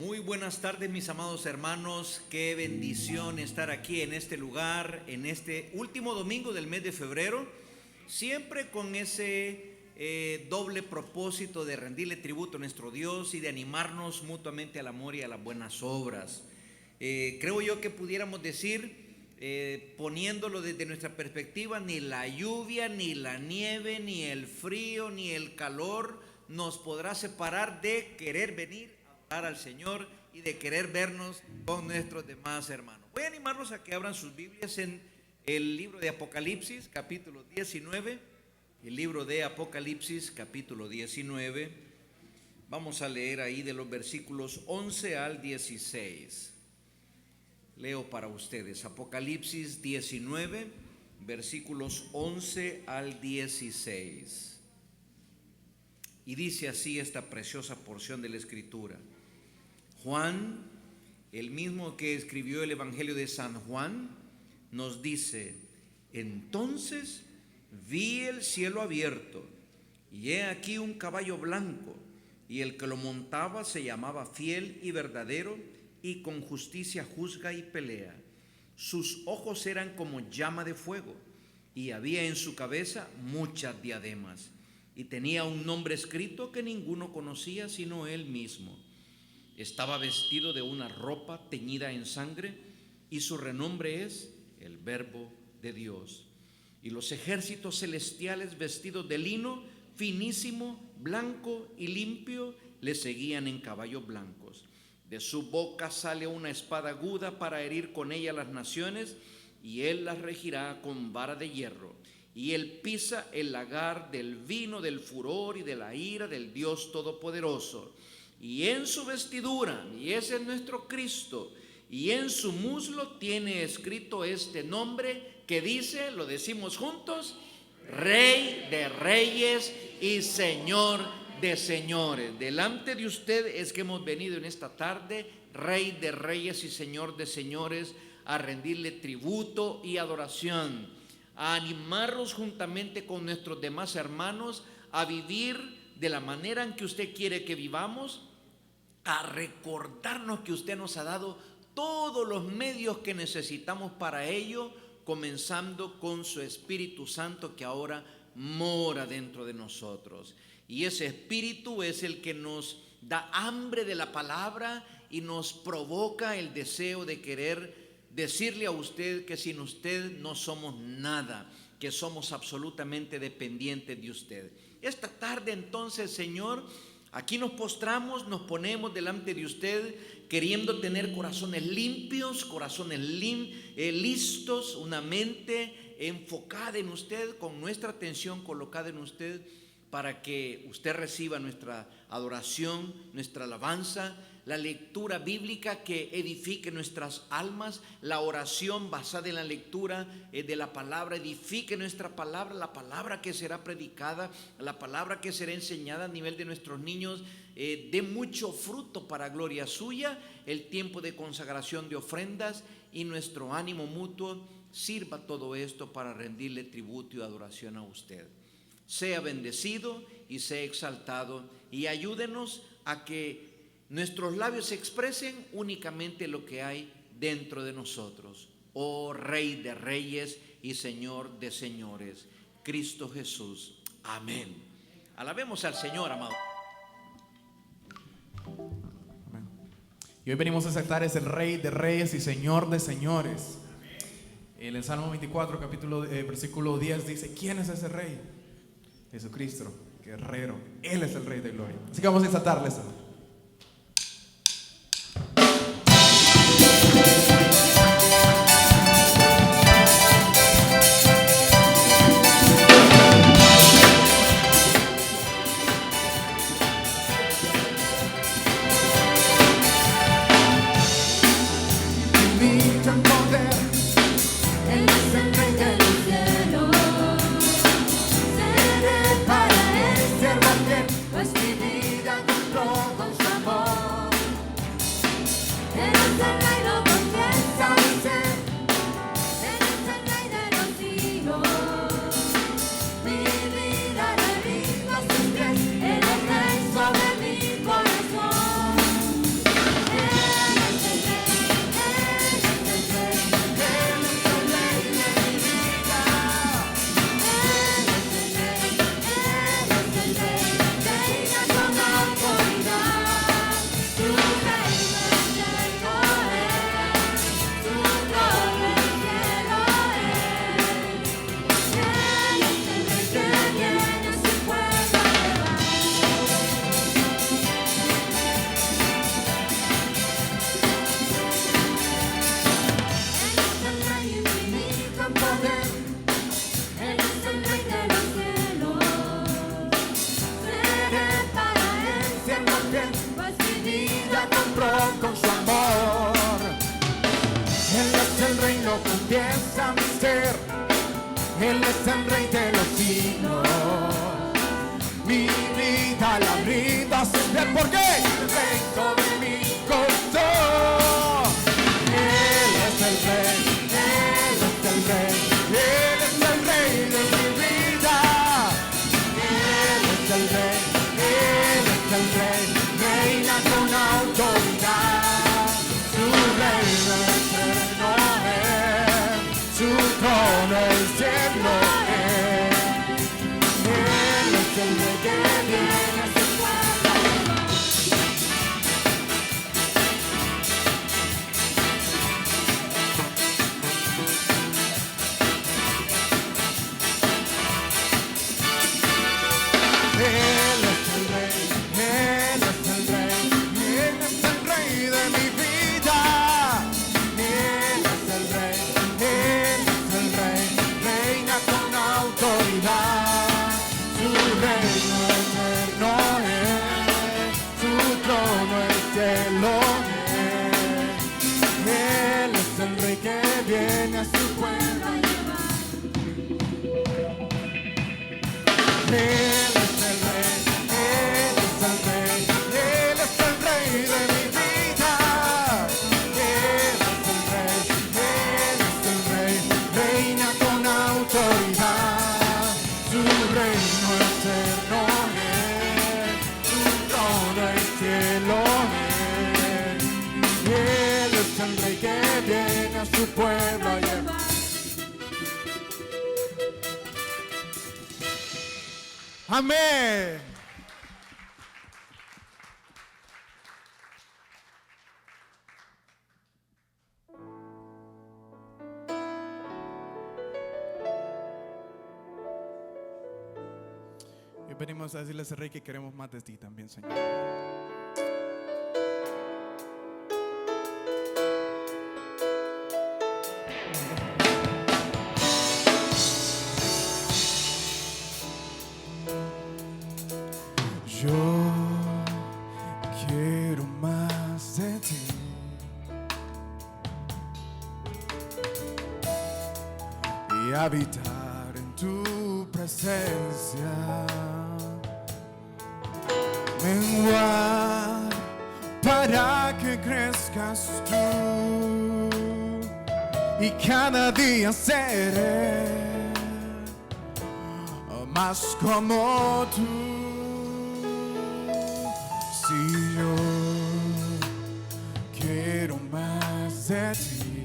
Muy buenas tardes, mis amados hermanos. Qué bendición estar aquí en este lugar, en este último domingo del mes de febrero, siempre con ese doble propósito de rendirle tributo a nuestro Dios y de animarnos mutuamente al amor y a las buenas obras. Creo yo que pudiéramos decir, poniéndolo desde nuestra perspectiva, ni la lluvia, ni la nieve, ni el frío, ni el calor nos podrá separar de querer venir a adorar al Señor y de querer vernos con nuestros demás hermanos. Voy a animarlos a que abran sus Biblias en el libro de Apocalipsis, capítulo 19. El libro de Apocalipsis, capítulo 19. Vamos a leer ahí de los versículos 11 al 16. Leo para ustedes Apocalipsis 19, versículos 11 al 16. Y dice así esta preciosa porción de la Escritura. Juan, el mismo que escribió el Evangelio de San Juan, nos dice: entonces vi el cielo abierto, y he aquí un caballo blanco, y el que lo montaba se llamaba Fiel y Verdadero, y con justicia juzga y pelea. Sus ojos eran como llama de fuego, y había en su cabeza muchas diademas, y tenía un nombre escrito que ninguno conocía sino él mismo. Estaba vestido de una ropa teñida en sangre, y su renombre es el Verbo de Dios. Y los ejércitos celestiales, vestidos de lino finísimo, blanco y limpio, le seguían en caballos blancos. De su boca sale una espada aguda para herir con ella las naciones, y él las regirá con vara de hierro. Y él pisa el lagar del vino del furor y de la ira del Dios Todopoderoso. Y en su vestidura, y ese es nuestro Cristo, y en su muslo tiene escrito este nombre que dice, lo decimos juntos: Rey de Reyes y Señor de señores. Delante de usted es que hemos venido en esta tarde, Rey de Reyes y Señor de señores, a rendirle tributo y adoración, a animarnos juntamente con nuestros demás hermanos a vivir de la manera en que usted quiere que vivamos, a recordarnos que usted nos ha dado todos los medios que necesitamos para ello, comenzando con su Espíritu Santo que ahora mora dentro de nosotros. Y ese Espíritu es el que nos da hambre de la palabra y nos provoca el deseo de querer decirle a usted que sin usted no somos nada, que somos absolutamente dependientes de usted. Esta tarde entonces, Señor, aquí nos postramos, nos ponemos delante de usted, queriendo tener corazones limpios, corazones listos, una mente enfocada en usted, con nuestra atención colocada en usted, para que usted reciba nuestra adoración, nuestra alabanza, la lectura bíblica que edifique nuestras almas, la oración basada en la lectura de la palabra, edifique nuestra palabra, la palabra que será predicada, la palabra que será enseñada a nivel de nuestros niños, dé mucho fruto para gloria suya, el tiempo de consagración de ofrendas y nuestro ánimo mutuo, sirva todo esto para rendirle tributo y adoración a usted. Sea bendecido y sea exaltado, y ayúdenos a que nuestros labios expresen únicamente lo que hay dentro de nosotros. Oh Rey de Reyes y Señor de Señores, Cristo Jesús. Amén. Alabemos al Señor, amado. Amén. Y hoy venimos a exaltar es el Rey de Reyes y Señor de Señores. En el Salmo 24, versículo 10 dice: ¿quién es ese Rey? Jesucristo, guerrero. Él es el Rey de Gloria. Así que vamos a exaltarle esta noche. Pues mi vida encontró empieza mi ser. Él es el Rey de los siglos. Mi vida la brindo a su fiel, porque el Rey sobre mi corazón. Él es el Rey, Él es el Rey, Él es el Rey de mi vida. Él es el Rey, Él es el Rey, reina con autoridad. Su reino eterno es, su trono el cielo es. Él es el Rey que viene a su pueblo. Él es el Rey, Él es el Rey, Él es el Rey de mi vida. Él es el Rey, Él es el Rey, reina con autoridad. Su reino eterno es, su trono el cielo es. Él es el Rey que viene a su pueblo a llevar. Él es el Rey, Él es el Rey, Él es el Rey de mi vida. Él es el Rey, Él es el Rey, reina con autoridad. Su reino eterno es, su trono el cielo es. Él es el Rey que viene a su pueblo a llevar. Amén. Y venimos a decirle a ese Rey que queremos más de ti también, Señor. Yo quiero más de ti. Y habitar en tu presencia. Menguar para que crezcas tú. Y cada día seré más como tú. Si yo quiero más de ti,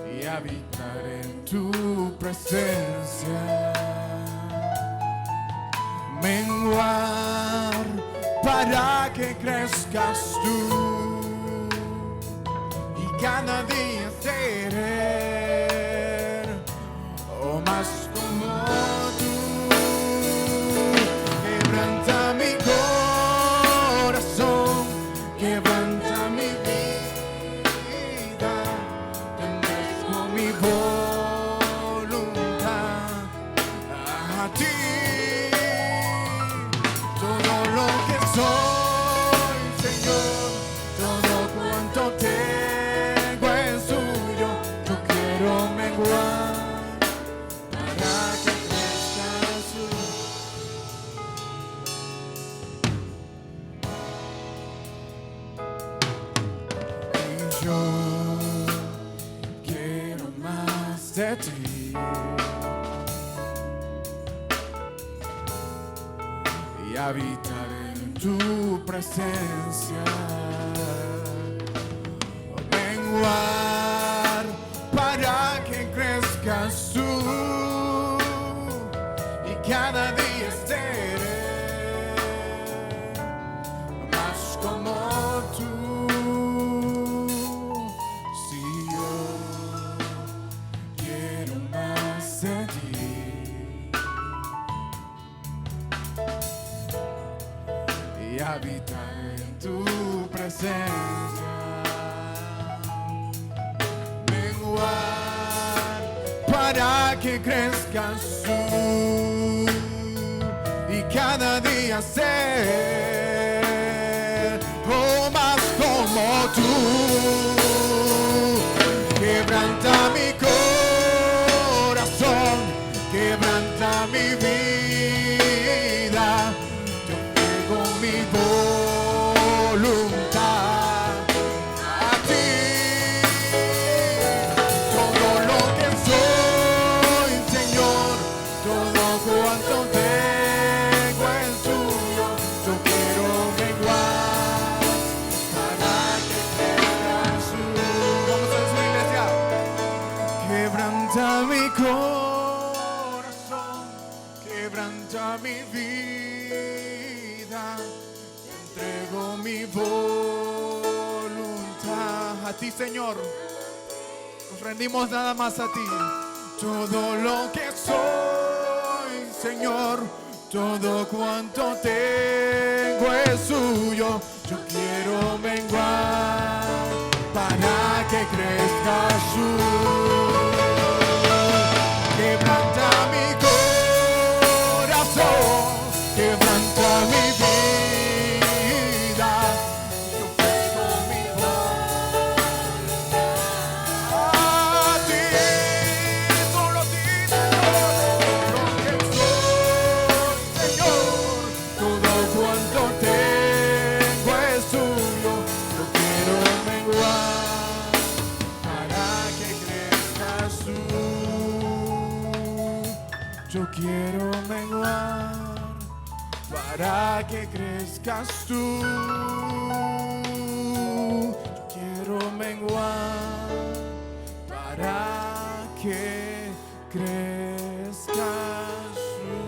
y habitar en tu presencia, menguar para que crezcas tú, y cada día seré más como tú. Quebranta mi corazón, quebranta mi vida, endurezco mi voluntad a ti. Todo lo que soy, Señor, todo cuanto tengo es tuyo. Yo quiero menguar para que crezcas tú. Y yo quiero más de ti. Y habitar en tu presencia. Menguar para que crezcas tú. Y cada día seré más como tú. Si yo quiero más de ti. Y habitar en tu presencia. Menguar para que crezcas tú, y cada día ser más como como tú. Quebranta mi corazón, quebranta mi vida. Yo entrego mi voluntad a ti. Todo lo que soy, Señor, todo cuanto tengo es tuyo. Yo quiero menguar para que crezcas tú. Vamos a su iglesia. Quebranta mi corazón, quebranta mi vida. Entrego mi voluntad a ti, Señor. Nos rendimos nada más a ti. Todo lo que soy, Señor, todo cuanto tengo es suyo. Yo quiero menguar para que crezcas tú. Quebranta mi corazón, quebranta mi vida. Yo tengo mi voz a ti, solo a ti, todo lo que soy, Señor, todo cuanto tengo es tuyo. Yo quiero menguar para que crezcas tú. Yo quiero menguar para que crezcas tú. Yo quiero menguar para que crezcas tú.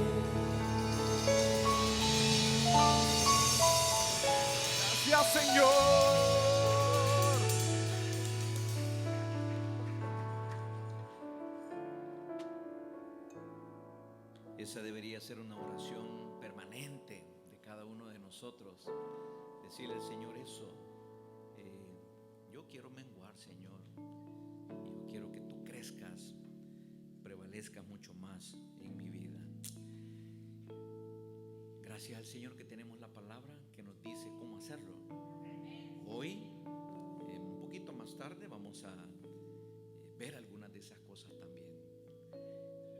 Gracias, Señor. Esa debería ser una oración permanente de cada uno de nosotros. Decirle al Señor eso. Yo quiero menguar, Señor. Y yo quiero que tú crezcas, prevalezcas mucho más en mi vida. Gracias al Señor que tenemos la palabra que nos dice cómo hacerlo. Hoy, un poquito más tarde, vamos a ver algunas de esas cosas también.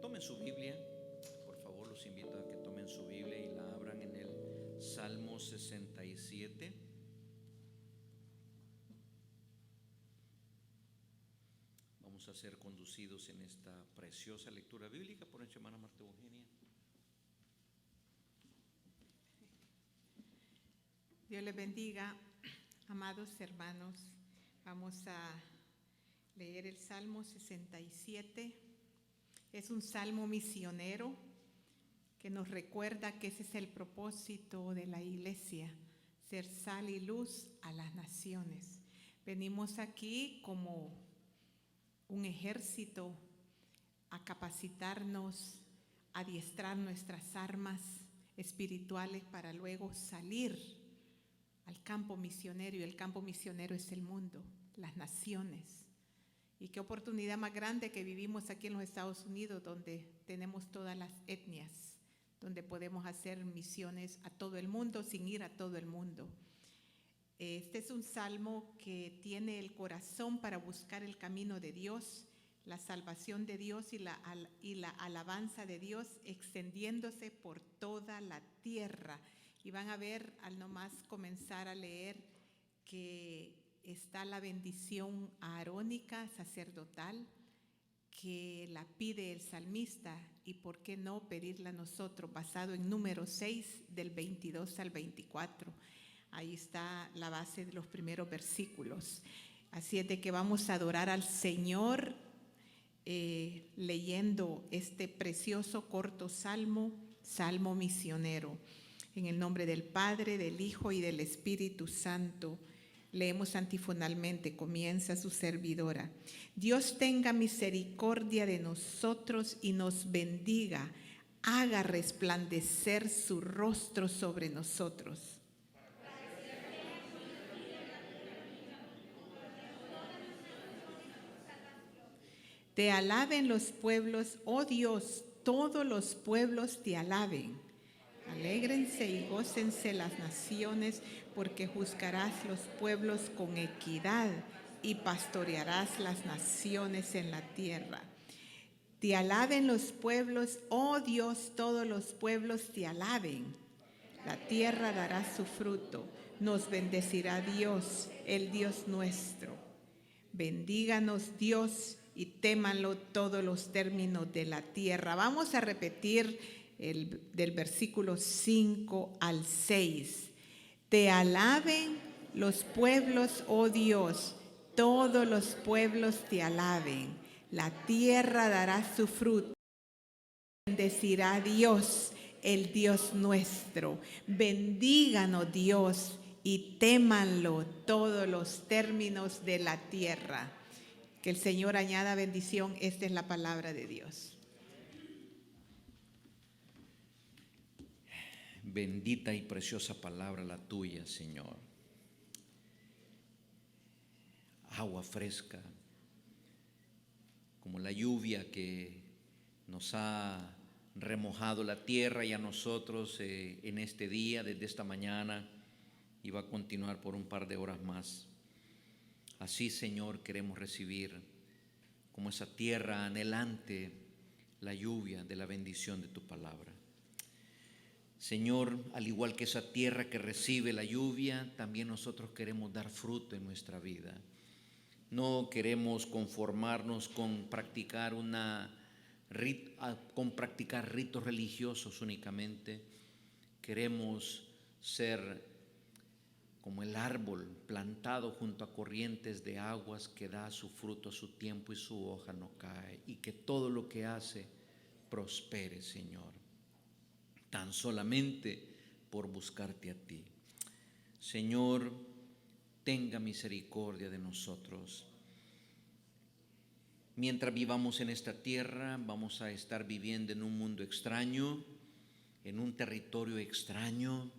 Tomen su Biblia. Los invito a que tomen su Biblia y la abran en el Salmo 67. Vamos a ser conducidos en esta preciosa lectura bíblica por nuestra hermana Marta Eugenia. Dios les bendiga, amados hermanos. Vamos a leer el Salmo 67. Es un salmo misionero que nos recuerda que ese es el propósito de la iglesia, ser sal y luz a las naciones. Venimos aquí como un ejército a capacitarnos, a adiestrar nuestras armas espirituales para luego salir al campo misionero, y el campo misionero es el mundo, las naciones. Y qué oportunidad más grande que vivimos aquí en los Estados Unidos, donde tenemos todas las etnias, donde podemos hacer misiones a todo el mundo sin ir a todo el mundo. Este es un salmo que tiene el corazón para buscar el camino de Dios, la salvación de Dios y la alabanza de Dios extendiéndose por toda la tierra. Y van a ver al nomás comenzar a leer que está la bendición arónica sacerdotal que la pide el salmista, y por qué no pedirla nosotros, basado en Números 6 del 22 al 24. Ahí está la base de los primeros versículos. Así es de que vamos a adorar al Señor leyendo este precioso corto salmo, salmo misionero. En el nombre del Padre, del Hijo y del Espíritu Santo. Leemos antifonalmente, comienza su servidora. Dios tenga misericordia de nosotros y nos bendiga, haga resplandecer su rostro sobre nosotros. Te alaben los pueblos, oh Dios, todos los pueblos te alaben. Alégrense y gócense las naciones, porque juzgarás los pueblos con equidad y pastorearás las naciones en la tierra. Te alaben los pueblos, oh Dios, todos los pueblos te alaben. La tierra dará su fruto, nos bendecirá Dios, el Dios nuestro. Bendíganos Dios y témanlo todos los términos de la tierra. Vamos a repetir del versículo 5 al 6. Te alaben los pueblos, oh Dios, todos los pueblos te alaben. La tierra dará su fruto. Bendecirá Dios, el Dios nuestro. Bendíganos Dios y témanlo todos los términos de la tierra. Que el Señor añada bendición. Esta es la palabra de Dios. Bendita y preciosa palabra la tuya, Señor. Agua fresca, como la lluvia que nos ha remojado la tierra y a nosotros en este día, desde esta mañana, y va a continuar por un par de horas más. Así, Señor, queremos recibir como esa tierra anhelante la lluvia de la bendición de tu palabra. Señor, al igual que esa tierra que recibe la lluvia, también nosotros queremos dar fruto en nuestra vida. No queremos conformarnos con practicar ritos religiosos únicamente. Queremos ser como el árbol plantado junto a corrientes de aguas que da su fruto a su tiempo y su hoja no cae, y que todo lo que hace prospere, Señor, tan solamente por buscarte a ti. Señor, tenga misericordia de nosotros. Mientras vivamos en esta tierra, vamos a estar viviendo en un mundo extraño, en un territorio extraño,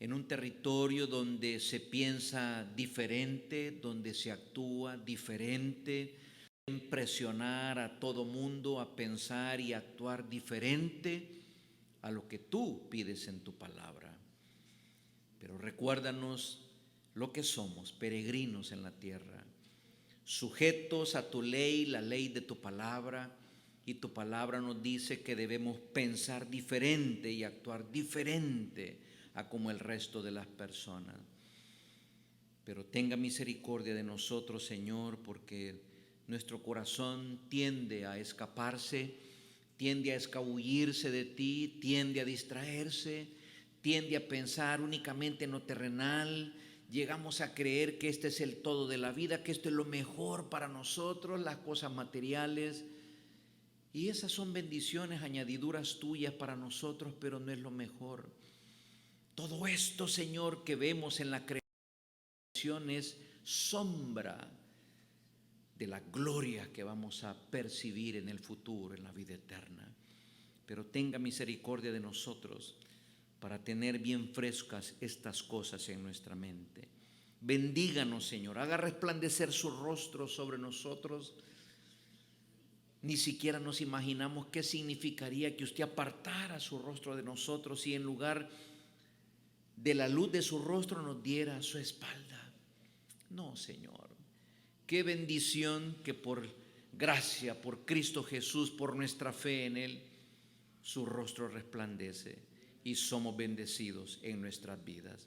en un territorio donde se piensa diferente, donde se actúa diferente, impresionar a todo mundo a pensar y actuar diferente a lo que tú pides en tu palabra. Pero recuérdanos lo que somos, peregrinos en la tierra, sujetos a tu ley, la ley de tu palabra, y tu palabra nos dice que debemos pensar diferente y actuar diferente a como el resto de las personas. Pero tenga misericordia de nosotros, Señor, porque nuestro corazón tiende a escaparse, tiende a escabullirse de ti, tiende a distraerse, tiende a pensar únicamente en lo terrenal. Llegamos a creer que este es el todo de la vida, que esto es lo mejor para nosotros, las cosas materiales. Y esas son bendiciones, añadiduras tuyas para nosotros, pero no es lo mejor. Todo esto, Señor, que vemos en la creación es sombra de la gloria que vamos a percibir en el futuro, en la vida eterna. Pero tenga misericordia de nosotros para tener bien frescas estas cosas en nuestra mente. Bendíganos, Señor, haga resplandecer su rostro sobre nosotros. Ni siquiera nos imaginamos qué significaría que usted apartara su rostro de nosotros y en lugar de la luz de su rostro nos diera su espalda. No, Señor, qué bendición que por gracia, por Cristo Jesús, por nuestra fe en Él, su rostro resplandece y somos bendecidos en nuestras vidas.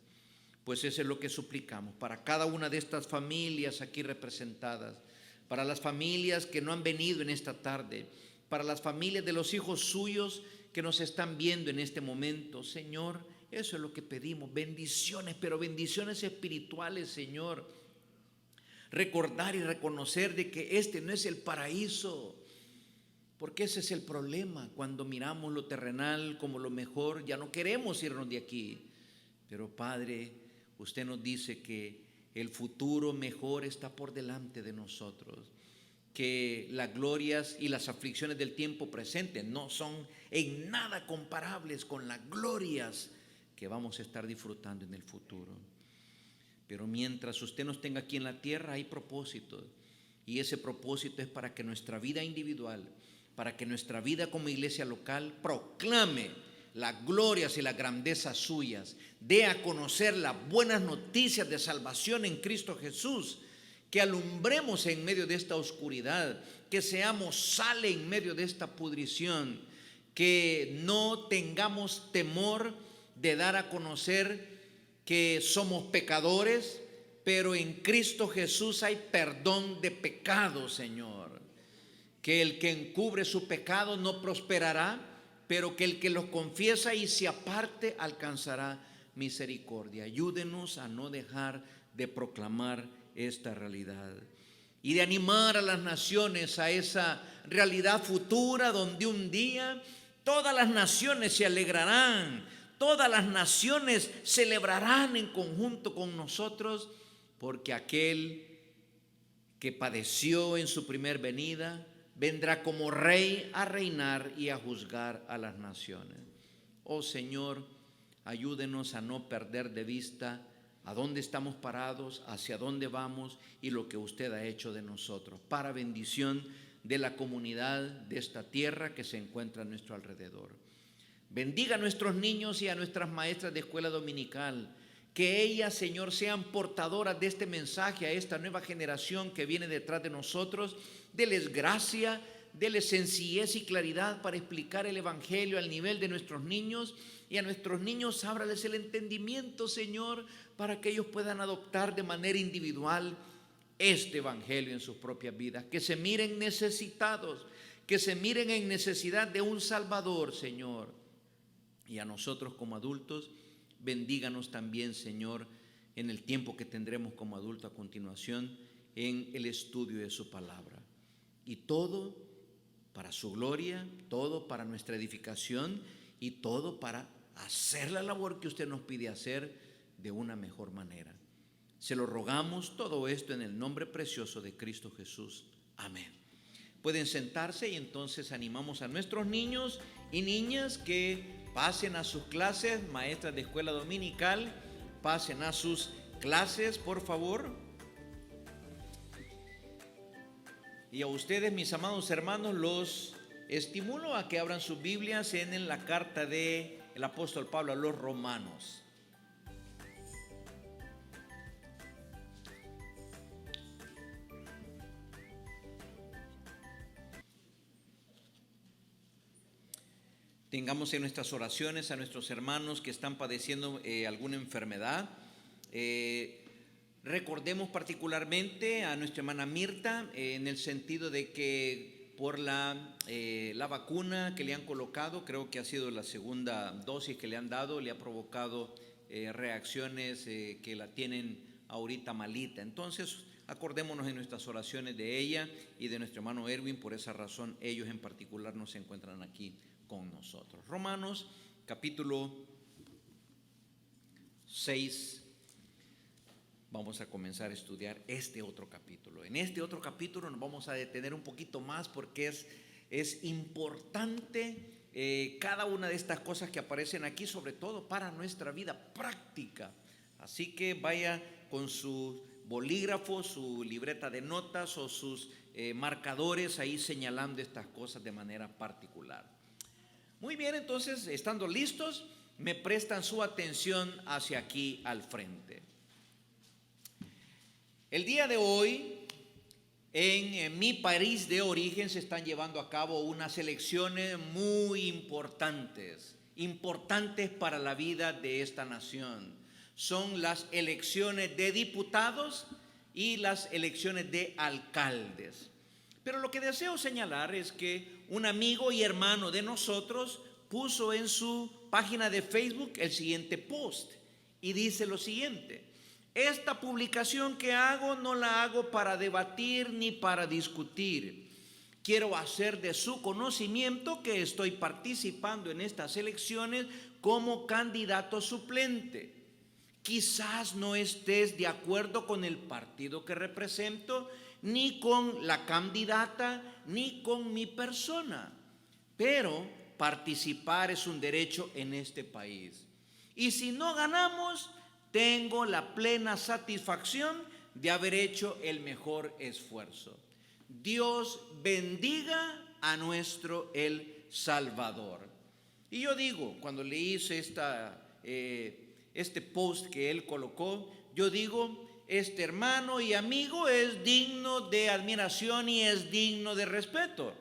Pues eso es lo que suplicamos para cada una de estas familias aquí representadas, para las familias que no han venido en esta tarde, para las familias de los hijos suyos que nos están viendo en este momento. Señor, eso es lo que pedimos, bendiciones, pero bendiciones espirituales, Señor. Recordar y reconocer de que este no es el paraíso, porque ese es el problema. Cuando miramos lo terrenal como lo mejor, ya no queremos irnos de aquí. Pero Padre, usted nos dice que el futuro mejor está por delante de nosotros, que las glorias y las aflicciones del tiempo presente no son en nada comparables con las glorias que vamos a estar disfrutando en el futuro. Pero mientras usted nos tenga aquí en la tierra hay propósitos, y ese propósito es para que nuestra vida individual, para que nuestra vida como iglesia local proclame las glorias y las grandezas suyas. Dé a conocer las buenas noticias de salvación en Cristo Jesús. Que alumbremos en medio de esta oscuridad, que seamos sal en medio de esta pudrición, que no tengamos temor de dar a conocer que somos pecadores, pero en Cristo Jesús hay perdón de pecados, Señor. Que el que encubre su pecado no prosperará, pero que el que los confiesa y se aparte alcanzará misericordia. Ayúdenos a no dejar de proclamar esta realidad y de animar a las naciones a esa realidad futura donde un día todas las naciones se alegrarán, todas las naciones celebrarán en conjunto con nosotros, porque aquel que padeció en su primer venida vendrá como rey a reinar y a juzgar a las naciones. Oh Señor, ayúdenos a no perder de vista a dónde estamos parados, hacia dónde vamos y lo que usted ha hecho de nosotros, para bendición de la comunidad de esta tierra que se encuentra a nuestro alrededor. Bendiga a nuestros niños y a nuestras maestras de escuela dominical, que ellas, Señor, sean portadoras de este mensaje a esta nueva generación que viene detrás de nosotros. Deles gracia, deles sencillez y claridad para explicar el evangelio al nivel de nuestros niños, y a nuestros niños ábrales el entendimiento, Señor, para que ellos puedan adoptar de manera individual este evangelio en sus propias vidas, que se miren necesitados, que se miren en necesidad de un Salvador, Señor. Y a nosotros como adultos, bendíganos también, Señor, en el tiempo que tendremos como adultos a continuación en el estudio de su palabra. Y todo para su gloria, todo para nuestra edificación y todo para hacer la labor que usted nos pide hacer de una mejor manera. Se lo rogamos todo esto en el nombre precioso de Cristo Jesús. Amén. Pueden sentarse y entonces animamos a nuestros niños y niñas que pasen a sus clases. Maestras de escuela dominical, pasen a sus clases, por favor. Y a ustedes, mis amados hermanos, los estimulo a que abran sus Biblias en la carta del apóstol Pablo a los Romanos. Tengamos en nuestras oraciones a nuestros hermanos que están padeciendo alguna enfermedad. Recordemos particularmente a nuestra hermana Mirta, en el sentido de que por la vacuna que le han colocado, creo que ha sido la segunda dosis que le han dado, le ha provocado reacciones que la tienen ahorita malita. Entonces, acordémonos en nuestras oraciones de ella y de nuestro hermano Erwin. Por esa razón, ellos en particular no se encuentran aquí con nosotros. Romanos capítulo 6. Vamos a comenzar a estudiar este otro capítulo. En este otro capítulo nos vamos a detener un poquito más porque es importante cada una de estas cosas que aparecen aquí, sobre todo para nuestra vida práctica. Así que vaya con su bolígrafo, su libreta de notas o sus marcadores ahí señalando estas cosas de manera particular. Muy bien, entonces, estando listos, me prestan su atención hacia aquí al frente. El día de hoy, en mi país de origen, se están llevando a cabo unas elecciones muy importantes para la vida de esta nación. Son las elecciones de diputados y las elecciones de alcaldes. Pero lo que deseo señalar es que un amigo y hermano de nosotros puso en su página de Facebook el siguiente post y dice lo siguiente: esta publicación que hago no la hago para debatir ni para discutir. Quiero hacer de su conocimiento que estoy participando en estas elecciones como candidato suplente. Quizás no estés de acuerdo con el partido que represento, ni con la candidata, ni con mi persona, pero participar es un derecho en este país. Y si no ganamos, tengo la plena satisfacción de haber hecho el mejor esfuerzo. Dios bendiga a nuestro El Salvador. Y yo digo, cuando le hice este post que él colocó, yo digo, este hermano y amigo es digno de admiración y es digno de respeto,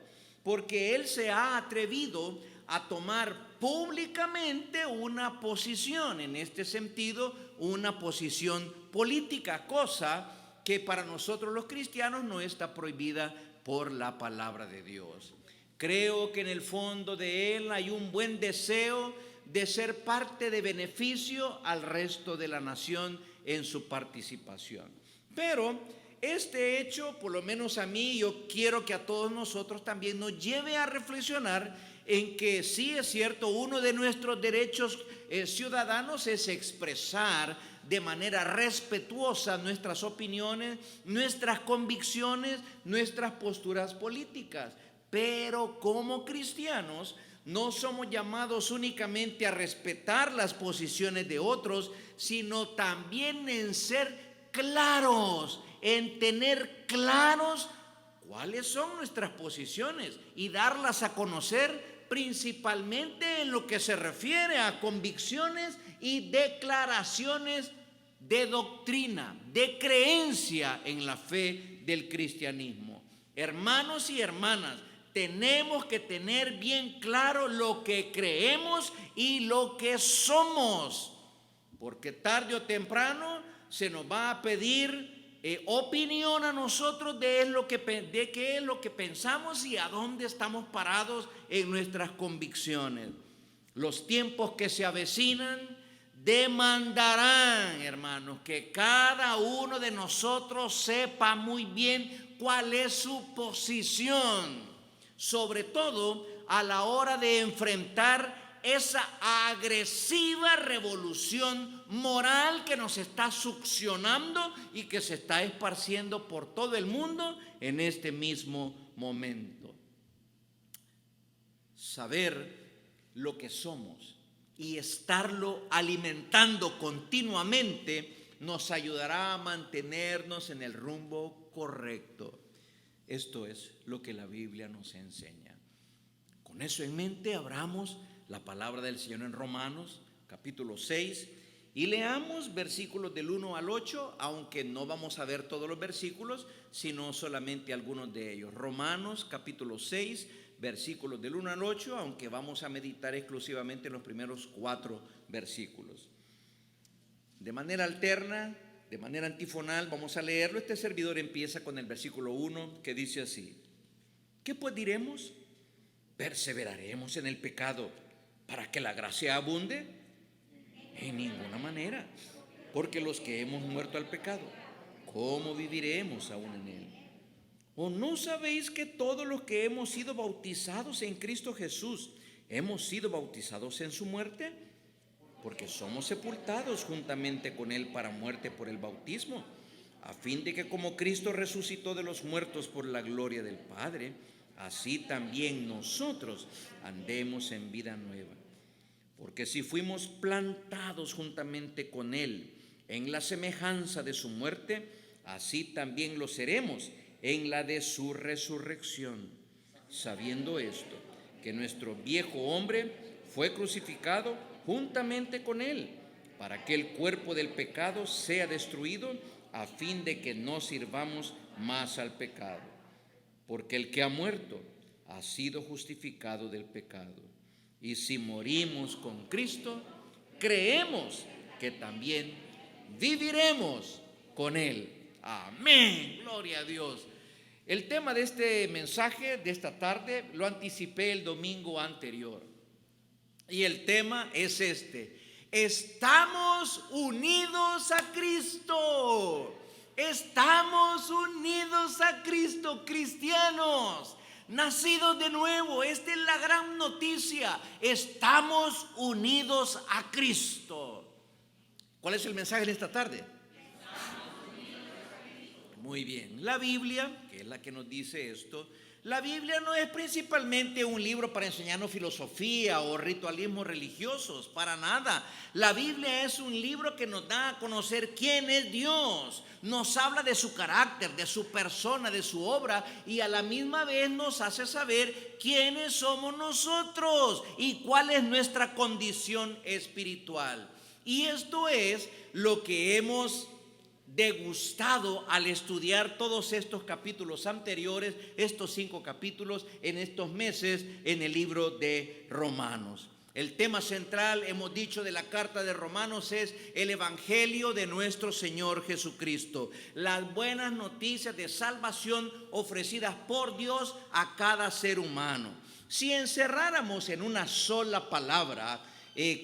porque él se ha atrevido a tomar públicamente una posición, en este sentido, una posición política, cosa que para nosotros los cristianos no está prohibida por la palabra de Dios. Creo que en el fondo de él hay un buen deseo de ser parte de beneficio al resto de la nación en su participación. Pero este hecho, por lo menos a mí, yo quiero que a todos nosotros también nos lleve a reflexionar en que sí es cierto, uno de nuestros derechos ciudadanos es expresar de manera respetuosa nuestras opiniones, nuestras convicciones, nuestras posturas políticas. Pero como cristianos no somos llamados únicamente a respetar las posiciones de otros, sino también en ser claros, en tener claros cuáles son nuestras posiciones y darlas a conocer, principalmente en lo que se refiere a convicciones y declaraciones de doctrina, de creencia en la fe del cristianismo. Hermanos y hermanas, tenemos que tener bien claro lo que creemos y lo que somos, porque tarde o temprano se nos va a pedir opinión a nosotros de qué es lo que pensamos y a dónde estamos parados en nuestras convicciones. Los tiempos que se avecinan demandarán, hermanos, que cada uno de nosotros sepa muy bien cuál es su posición, sobre todo a la hora de enfrentar esa agresiva revolución moral que nos está succionando y que se está esparciendo por todo el mundo en este mismo momento. Saber lo que somos y estarlo alimentando continuamente nos ayudará a mantenernos en el rumbo correcto. Esto es lo que la Biblia nos enseña. Con eso en mente, abramos la palabra del Señor en Romanos, capítulo 6, y leamos versículos del 1 al 8, aunque no vamos a ver todos los versículos, sino solamente algunos de ellos. Romanos, capítulo 6, versículos del 1 al 8, aunque vamos a meditar exclusivamente en los primeros 4 versículos. De manera alterna, de manera antifonal, vamos a leerlo. Este servidor empieza con el versículo 1, que dice así: ¿qué pues diremos? ¿Perseveraremos en el pecado para que la gracia abunde? En ninguna manera, porque los que hemos muerto al pecado, ¿cómo viviremos aún en él? ¿O no sabéis que todos los que hemos sido bautizados en Cristo Jesús hemos sido bautizados en su muerte? Porque somos sepultados juntamente con él para muerte por el bautismo, a fin de que como Cristo resucitó de los muertos por la gloria del Padre, así también nosotros andemos en vida nueva. Porque si fuimos plantados juntamente con él en la semejanza de su muerte, así también lo seremos en la de su resurrección. Sabiendo esto, que nuestro viejo hombre fue crucificado juntamente con él, para que el cuerpo del pecado sea destruido, a fin de que no sirvamos más al pecado. Porque el que ha muerto ha sido justificado del pecado. Y si morimos con Cristo, creemos que también viviremos con él. Amén, gloria a Dios. El tema de este mensaje de esta tarde lo anticipé el domingo anterior. Y el tema es este: estamos unidos a Cristo. Estamos unidos a Cristo, cristianos, nacidos de nuevo. Esta es la gran noticia. Estamos unidos a Cristo. ¿Cuál es el mensaje de esta tarde? Muy bien. La Biblia, que es la que nos dice esto, La Biblia no es principalmente un libro para enseñarnos filosofía o ritualismos religiosos, para nada. La Biblia es un libro que nos da a conocer quién es Dios, nos habla de su carácter, de su persona, de su obra, y a la misma vez nos hace saber quiénes somos nosotros y cuál es nuestra condición espiritual. Y esto es lo que hemos degustado al estudiar todos estos capítulos anteriores, estos 5 capítulos en estos meses en el libro de Romanos. El tema central, hemos dicho, de la carta de Romanos es el evangelio de nuestro Señor Jesucristo, las buenas noticias de salvación ofrecidas por Dios a cada ser humano. Si encerráramos en una sola palabra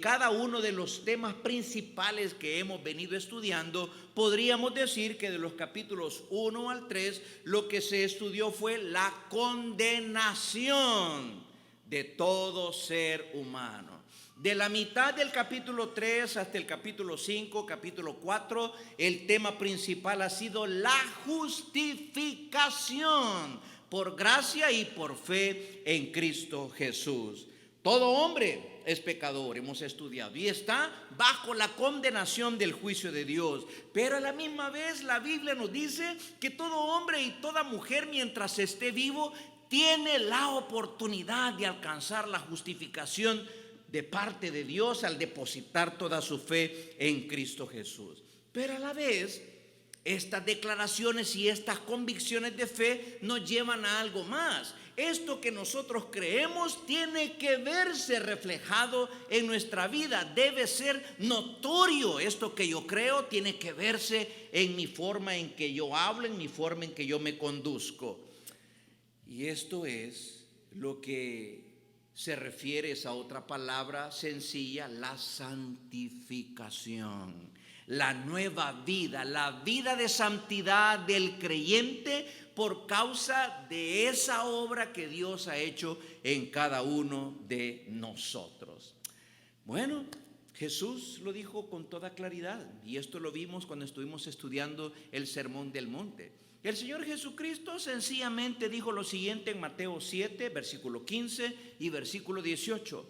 cada uno de los temas principales que hemos venido estudiando, podríamos decir que de los capítulos 1 al 3 lo que se estudió fue la condenación de todo ser humano. De la mitad del capítulo 3 hasta el capítulo 5, capítulo 4, el tema principal ha sido la justificación por gracia y por fe en Cristo Jesús. Todo hombre es pecador, hemos estudiado, y está bajo la condenación del juicio de Dios. Pero a la misma vez la Biblia nos dice que todo hombre y toda mujer, mientras esté vivo, tiene la oportunidad de alcanzar la justificación de parte de Dios al depositar toda su fe en Cristo Jesús. Pero a la vez, estas declaraciones y estas convicciones de fe nos llevan a algo más. Esto que nosotros creemos tiene que verse reflejado en nuestra vida, debe ser notorio. Esto que yo creo tiene que verse en mi forma en que yo hablo, en mi forma en que yo me conduzco. Y esto es lo que se refiere a esa otra palabra sencilla, la santificación. La nueva vida, la vida de santidad del creyente por causa de esa obra que Dios ha hecho en cada uno de nosotros. Bueno, Jesús lo dijo con toda claridad, y esto lo vimos cuando estuvimos estudiando el Sermón del Monte. El Señor Jesucristo sencillamente dijo lo siguiente en Mateo 7, versículo 15 y versículo 18: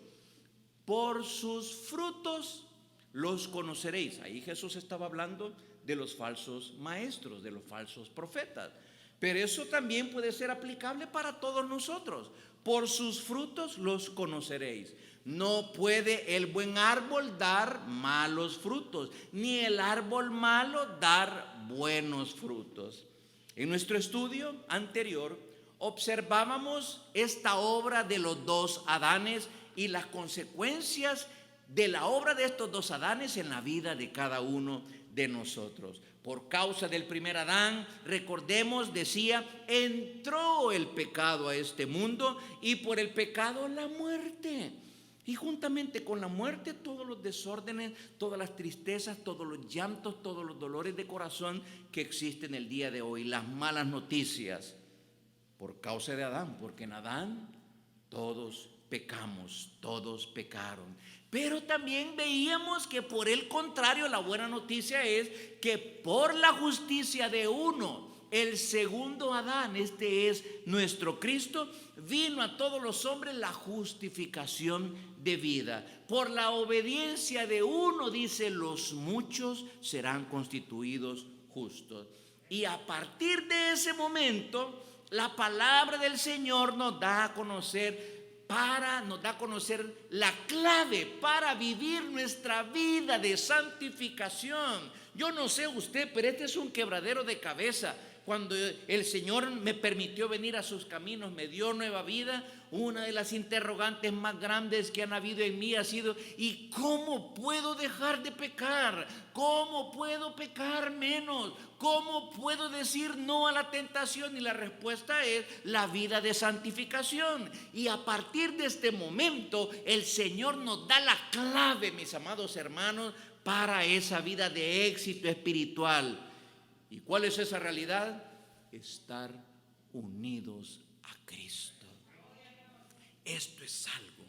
por sus frutos los conoceréis. Ahí Jesús estaba hablando de los falsos maestros, de los falsos profetas. Pero eso también puede ser aplicable para todos nosotros. Por sus frutos los conoceréis. No puede el buen árbol dar malos frutos, ni el árbol malo dar buenos frutos. En nuestro estudio anterior observábamos esta obra de los 2 Adanes y las consecuencias de la obra de estos 2 Adanes en la vida de cada uno de nosotros. Por causa del primer Adán, recordemos, decía, entró el pecado a este mundo, y por el pecado la muerte. Y juntamente con la muerte todos los desórdenes, todas las tristezas, todos los llantos, todos los dolores de corazón que existen el día de hoy. Las malas noticias por causa de Adán, porque en Adán todos pecamos, todos pecaron. Pero también veíamos que por el contrario, la buena noticia es que por la justicia de uno, el segundo Adán, este es nuestro Cristo, vino a todos los hombres la justificación de vida. Por la obediencia de uno, dice, los muchos serán constituidos justos. Y a partir de ese momento, la palabra del Señor nos da a conocer la clave para vivir nuestra vida de santificación. Yo no sé usted, pero este es un quebradero de cabeza. Cuando el Señor me permitió venir a sus caminos, me dio nueva vida, una de las interrogantes más grandes que han habido en mí ha sido: ¿y cómo puedo dejar de pecar? ¿Cómo puedo pecar menos? ¿Cómo puedo decir no a la tentación? Y la respuesta es la vida de santificación. Y a partir de este momento el Señor nos da la clave, mis amados hermanos, para esa vida de éxito espiritual. ¿Y cuál es esa realidad? Estar unidos a Cristo. Esto es algo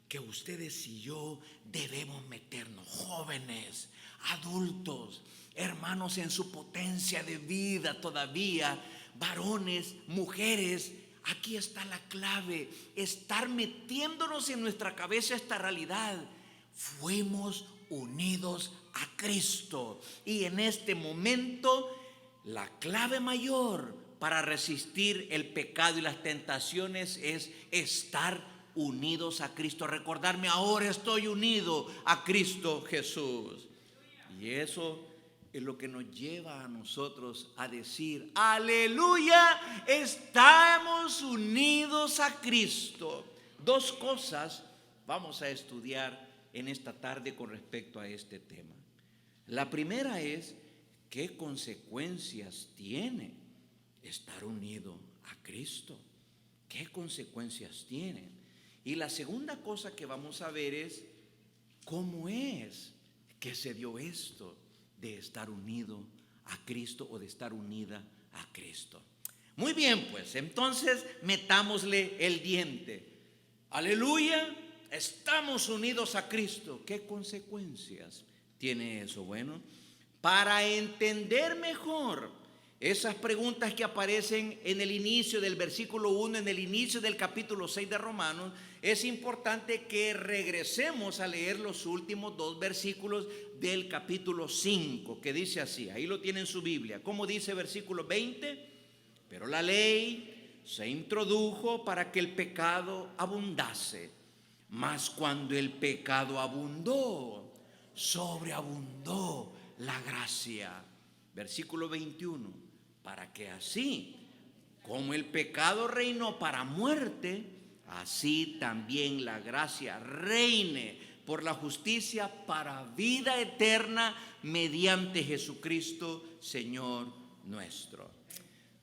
que ustedes y yo debemos meternos, jóvenes, adultos, hermanos en su potencia de vida todavía, varones, mujeres, aquí está la clave, estar metiéndonos en nuestra cabeza esta realidad. Fuimos unidos a Cristo, y en este momento la clave mayor para resistir el pecado y las tentaciones es estar unidos a Cristo. Recordarme, ahora estoy unido a Cristo Jesús. Y eso es lo que nos lleva a nosotros a decir: aleluya, estamos unidos a Cristo. Dos cosas vamos a estudiar en esta tarde con respecto a este tema. La primera es: ¿qué consecuencias tiene estar unido a Cristo? ¿Qué consecuencias tiene? Y la segunda cosa que vamos a ver es: ¿cómo es que se dio esto de estar unido a Cristo o de estar unida a Cristo? Muy bien, pues entonces metámosle el diente. Aleluya, estamos unidos a Cristo. ¿Qué consecuencias tiene eso? Bueno, para entender mejor esas preguntas que aparecen en el inicio del versículo 1, en el inicio del capítulo 6 de Romanos, es importante que regresemos a leer los últimos dos versículos del capítulo 5, que dice así, ahí lo tiene en su Biblia. ¿Cómo dice versículo 20? Pero la ley se introdujo para que el pecado abundase, mas cuando el pecado abundó, sobreabundó la gracia. Versículo 21, para que así como el pecado reinó para muerte, así también la gracia reine por la justicia para vida eterna mediante Jesucristo, Señor nuestro.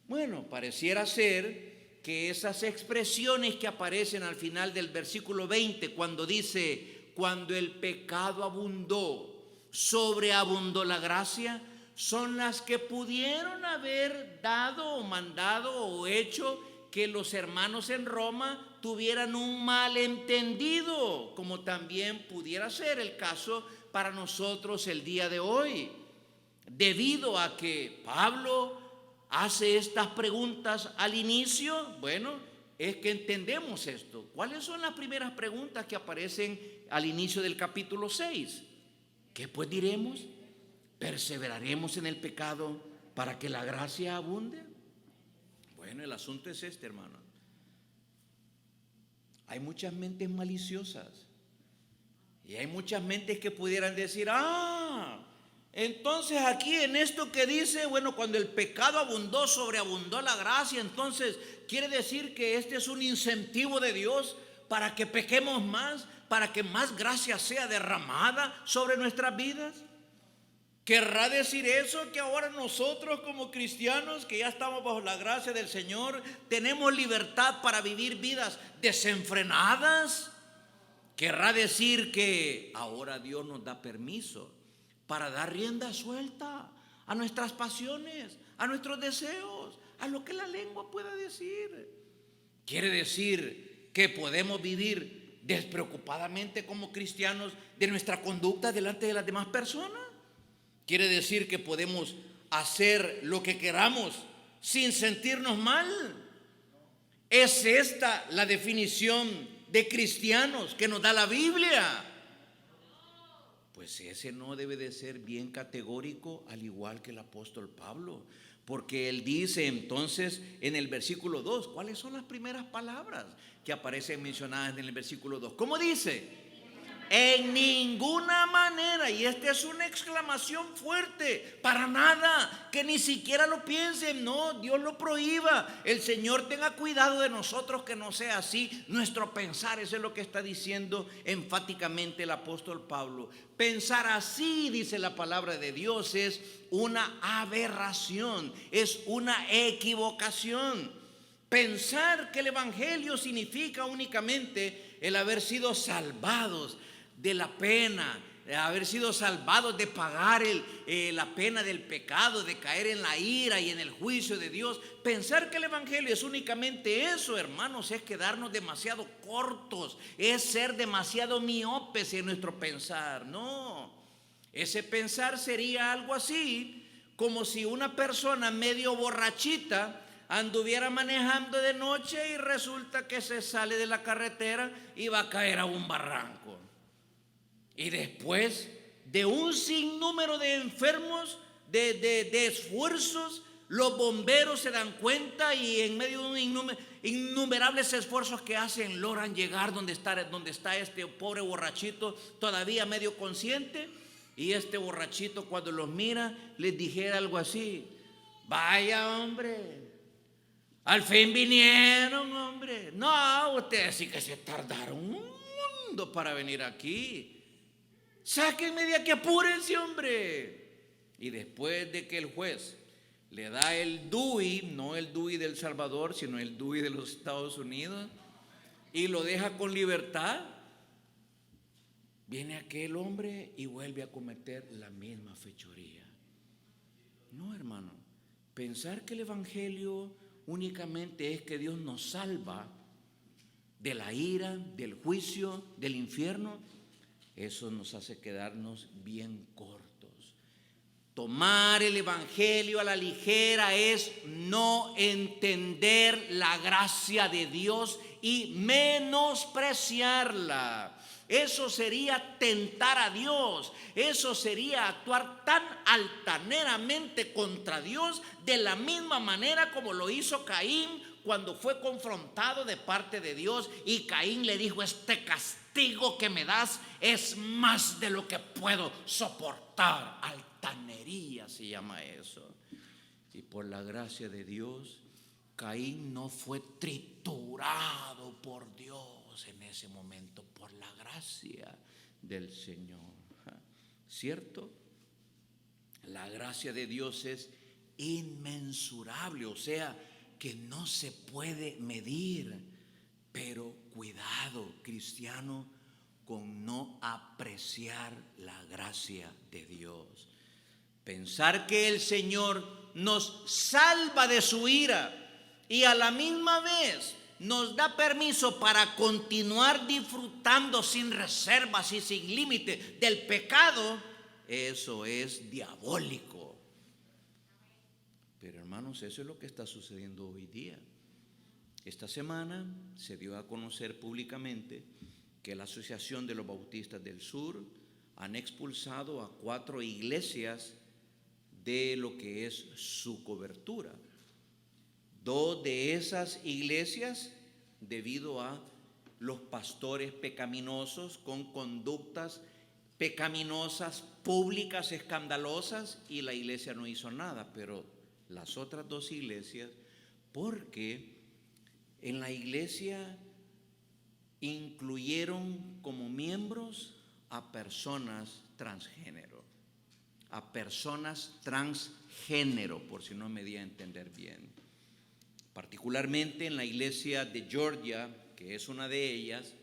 Bueno, pareciera ser que esas expresiones que aparecen al final del versículo 20, cuando dice: cuando el pecado abundó, sobreabundó la gracia, son las que pudieron haber dado o mandado o hecho que los hermanos en Roma tuvieran un malentendido, como también pudiera ser el caso para nosotros el día de hoy. Debido a que Pablo hace estas preguntas al inicio, bueno, es que entendemos esto. ¿Cuáles son las primeras preguntas que aparecen al inicio del capítulo 6? ¿Qué pues diremos? ¿Perseveraremos en el pecado para que la gracia abunde? Bueno, el asunto es este, hermano. Hay muchas mentes maliciosas y hay muchas mentes que pudieran decir: entonces aquí en esto que dice, bueno, cuando el pecado abundó, sobreabundó la gracia, entonces quiere decir que este es un incentivo de Dios para que pequemos más, para que más gracia sea derramada sobre nuestras vidas. ¿Querrá decir eso que ahora nosotros como cristianos que ya estamos bajo la gracia del Señor tenemos libertad para vivir vidas desenfrenadas? ¿Querrá decir que ahora Dios nos da permiso para dar rienda suelta a nuestras pasiones, a nuestros deseos, a lo que la lengua pueda decir? ¿Quiere decir que podemos vivir despreocupadamente como cristianos de nuestra conducta delante de las demás personas? ¿Quiere decir que podemos hacer lo que queramos sin sentirnos mal? ¿Es esta la definición de cristianos que nos da la Biblia? Pues ese no debe de ser bien categórico, al igual que el apóstol Pablo, porque él dice entonces en el versículo 2, ¿cuáles son las primeras palabras que aparecen mencionadas en el versículo 2? ¿Cómo dice? En ninguna manera, y esta es una exclamación fuerte, para nada, que ni siquiera lo piensen, no, Dios lo prohíba, el Señor tenga cuidado de nosotros que no sea así nuestro pensar. Eso es lo que está diciendo enfáticamente el apóstol Pablo. Pensar así, dice la palabra de Dios, es una aberración, es una equivocación. Pensar que el evangelio significa únicamente el haber sido salvados de la pena, haber sido salvados de pagar la pena del pecado, de caer en la ira y en el juicio de Dios. Pensar que el evangelio es únicamente eso, hermanos, es quedarnos demasiado cortos, es ser demasiado miopes en nuestro pensar. No, ese pensar sería algo así como si una persona medio borrachita anduviera manejando de noche y resulta que se sale de la carretera y va a caer a un barranco. Y después de un sinnúmero de enfermos, de esfuerzos, los bomberos se dan cuenta y en medio de innumerables esfuerzos que hacen, logran llegar donde está este pobre borrachito todavía medio consciente. Y este borrachito, cuando los mira, les dijera algo así: vaya, hombre, al fin vinieron, hombre. No, ustedes sí que se tardaron un mundo para venir aquí. Sáquenme de aquí, apúrense, hombre. Y después de que el juez le da el DUI, no el DUI del Salvador, sino el DUI de los Estados Unidos, y lo deja con libertad, viene aquel hombre y vuelve a cometer la misma fechoría. No, hermano, pensar que el evangelio únicamente es que Dios nos salva de la ira, del juicio, del infierno, eso nos hace quedarnos bien cortos. Tomar el evangelio a la ligera es no entender la gracia de Dios y menospreciarla. Eso sería tentar a Dios. Eso sería actuar tan altaneramente contra Dios, de la misma manera como lo hizo Caín cuando fue confrontado de parte de Dios. Y Caín le dijo: este castigo que me das es más de lo que puedo soportar. Altanería se llama eso. Y por la gracia de Dios, Caín no fue triturado por Dios en ese momento, por la gracia del Señor. ¿Cierto? La gracia de Dios es inmensurable, o sea, que no se puede medir. Pero cuidado, cristiano, con no apreciar la gracia de Dios. Pensar que el Señor nos salva de su ira y a la misma vez nos da permiso para continuar disfrutando sin reservas y sin límite del pecado, eso es diabólico. Pero hermanos, eso es lo que está sucediendo hoy día. Esta semana se dio a conocer públicamente que la Asociación de los Bautistas del Sur han expulsado a 4 iglesias de lo que es su cobertura. 2 de esas iglesias debido a los pastores pecaminosos con conductas pecaminosas, públicas, escandalosas, y la iglesia no hizo nada. Pero las otras 2 iglesias, porque en la iglesia incluyeron como miembros a personas transgénero, por si no me di a entender bien. Particularmente en la iglesia de Georgia, que es una de ellas,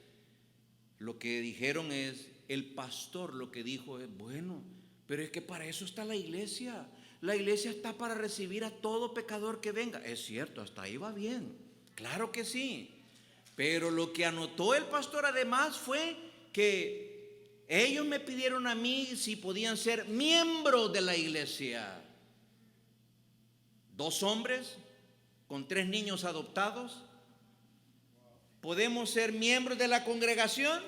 lo que dijeron es, el pastor lo que dijo es: bueno, pero es que para eso está la iglesia. La iglesia está para recibir a todo pecador que venga. Es cierto, hasta ahí va bien, claro que sí. Pero lo que anotó el pastor además fue que ellos me pidieron a mí si podían ser miembros de la iglesia. 2 hombres con 3 niños adoptados. ¿Podemos ser miembros de la congregación?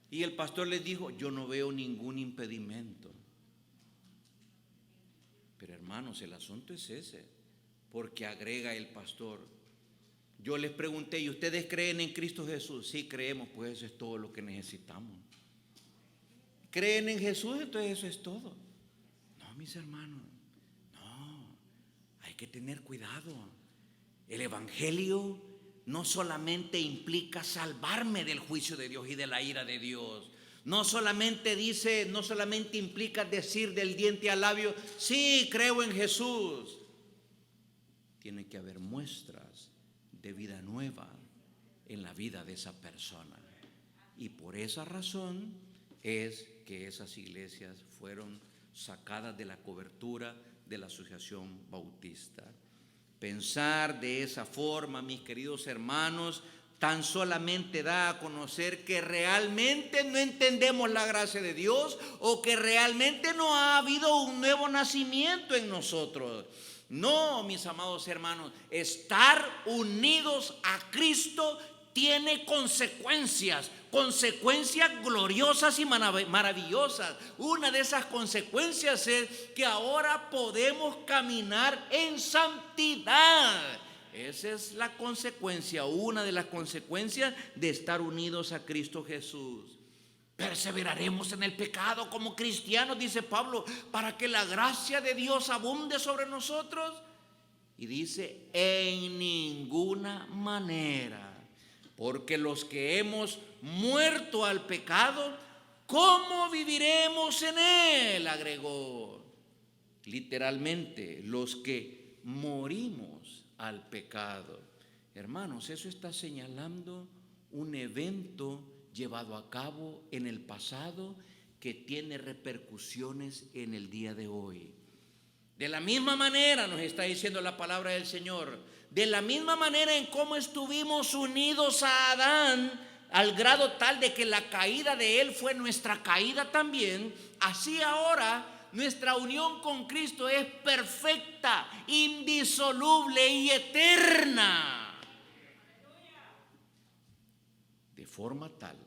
Y el pastor les dijo: yo no veo ningún impedimento. Pero hermanos, el asunto es ese, porque agrega el pastor: yo les pregunté, ¿y ustedes creen en Cristo Jesús? Sí, creemos. Pues eso es todo lo que necesitamos. ¿Creen en Jesús? Entonces eso es todo. No, mis hermanos, no, hay que tener cuidado. El evangelio no solamente implica salvarme del juicio de Dios y de la ira de Dios. No solamente implica decir del diente al labio: sí, creo en Jesús. Tiene que haber muestras de vida nueva en la vida de esa persona. Y por esa razón es que esas iglesias fueron sacadas de la cobertura de la Asociación Bautista. Pensar de esa forma, mis queridos hermanos, tan solamente da a conocer que realmente no entendemos la gracia de Dios, o que realmente no ha habido un nuevo nacimiento en nosotros. No, mis amados hermanos, estar unidos a Cristo tiene consecuencias gloriosas y maravillosas. Una de esas consecuencias es que ahora podemos caminar en santidad. Esa es la consecuencia, una de las consecuencias de estar unidos a Cristo Jesús. Perseveraremos en el pecado como cristianos, dice Pablo, para que la gracia de Dios abunde sobre nosotros. Y dice, en ninguna manera. Porque los que hemos muerto al pecado, ¿cómo viviremos en él? Agregó. Literalmente, los que morimos al pecado. Hermanos, eso está señalando un evento llevado a cabo en el pasado que tiene repercusiones en el día de hoy. De la misma manera nos está diciendo la palabra del Señor, de la misma manera en cómo estuvimos unidos a Adán, al grado tal de que la caída de él fue nuestra caída también, así ahora nuestra unión con Cristo es perfecta, indisoluble y eterna. De forma tal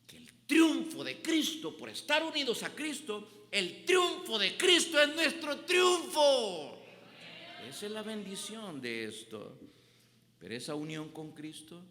que el triunfo de Cristo, por estar unidos a Cristo, el triunfo de Cristo es nuestro triunfo. Esa es la bendición de esto. Pero esa unión con Cristo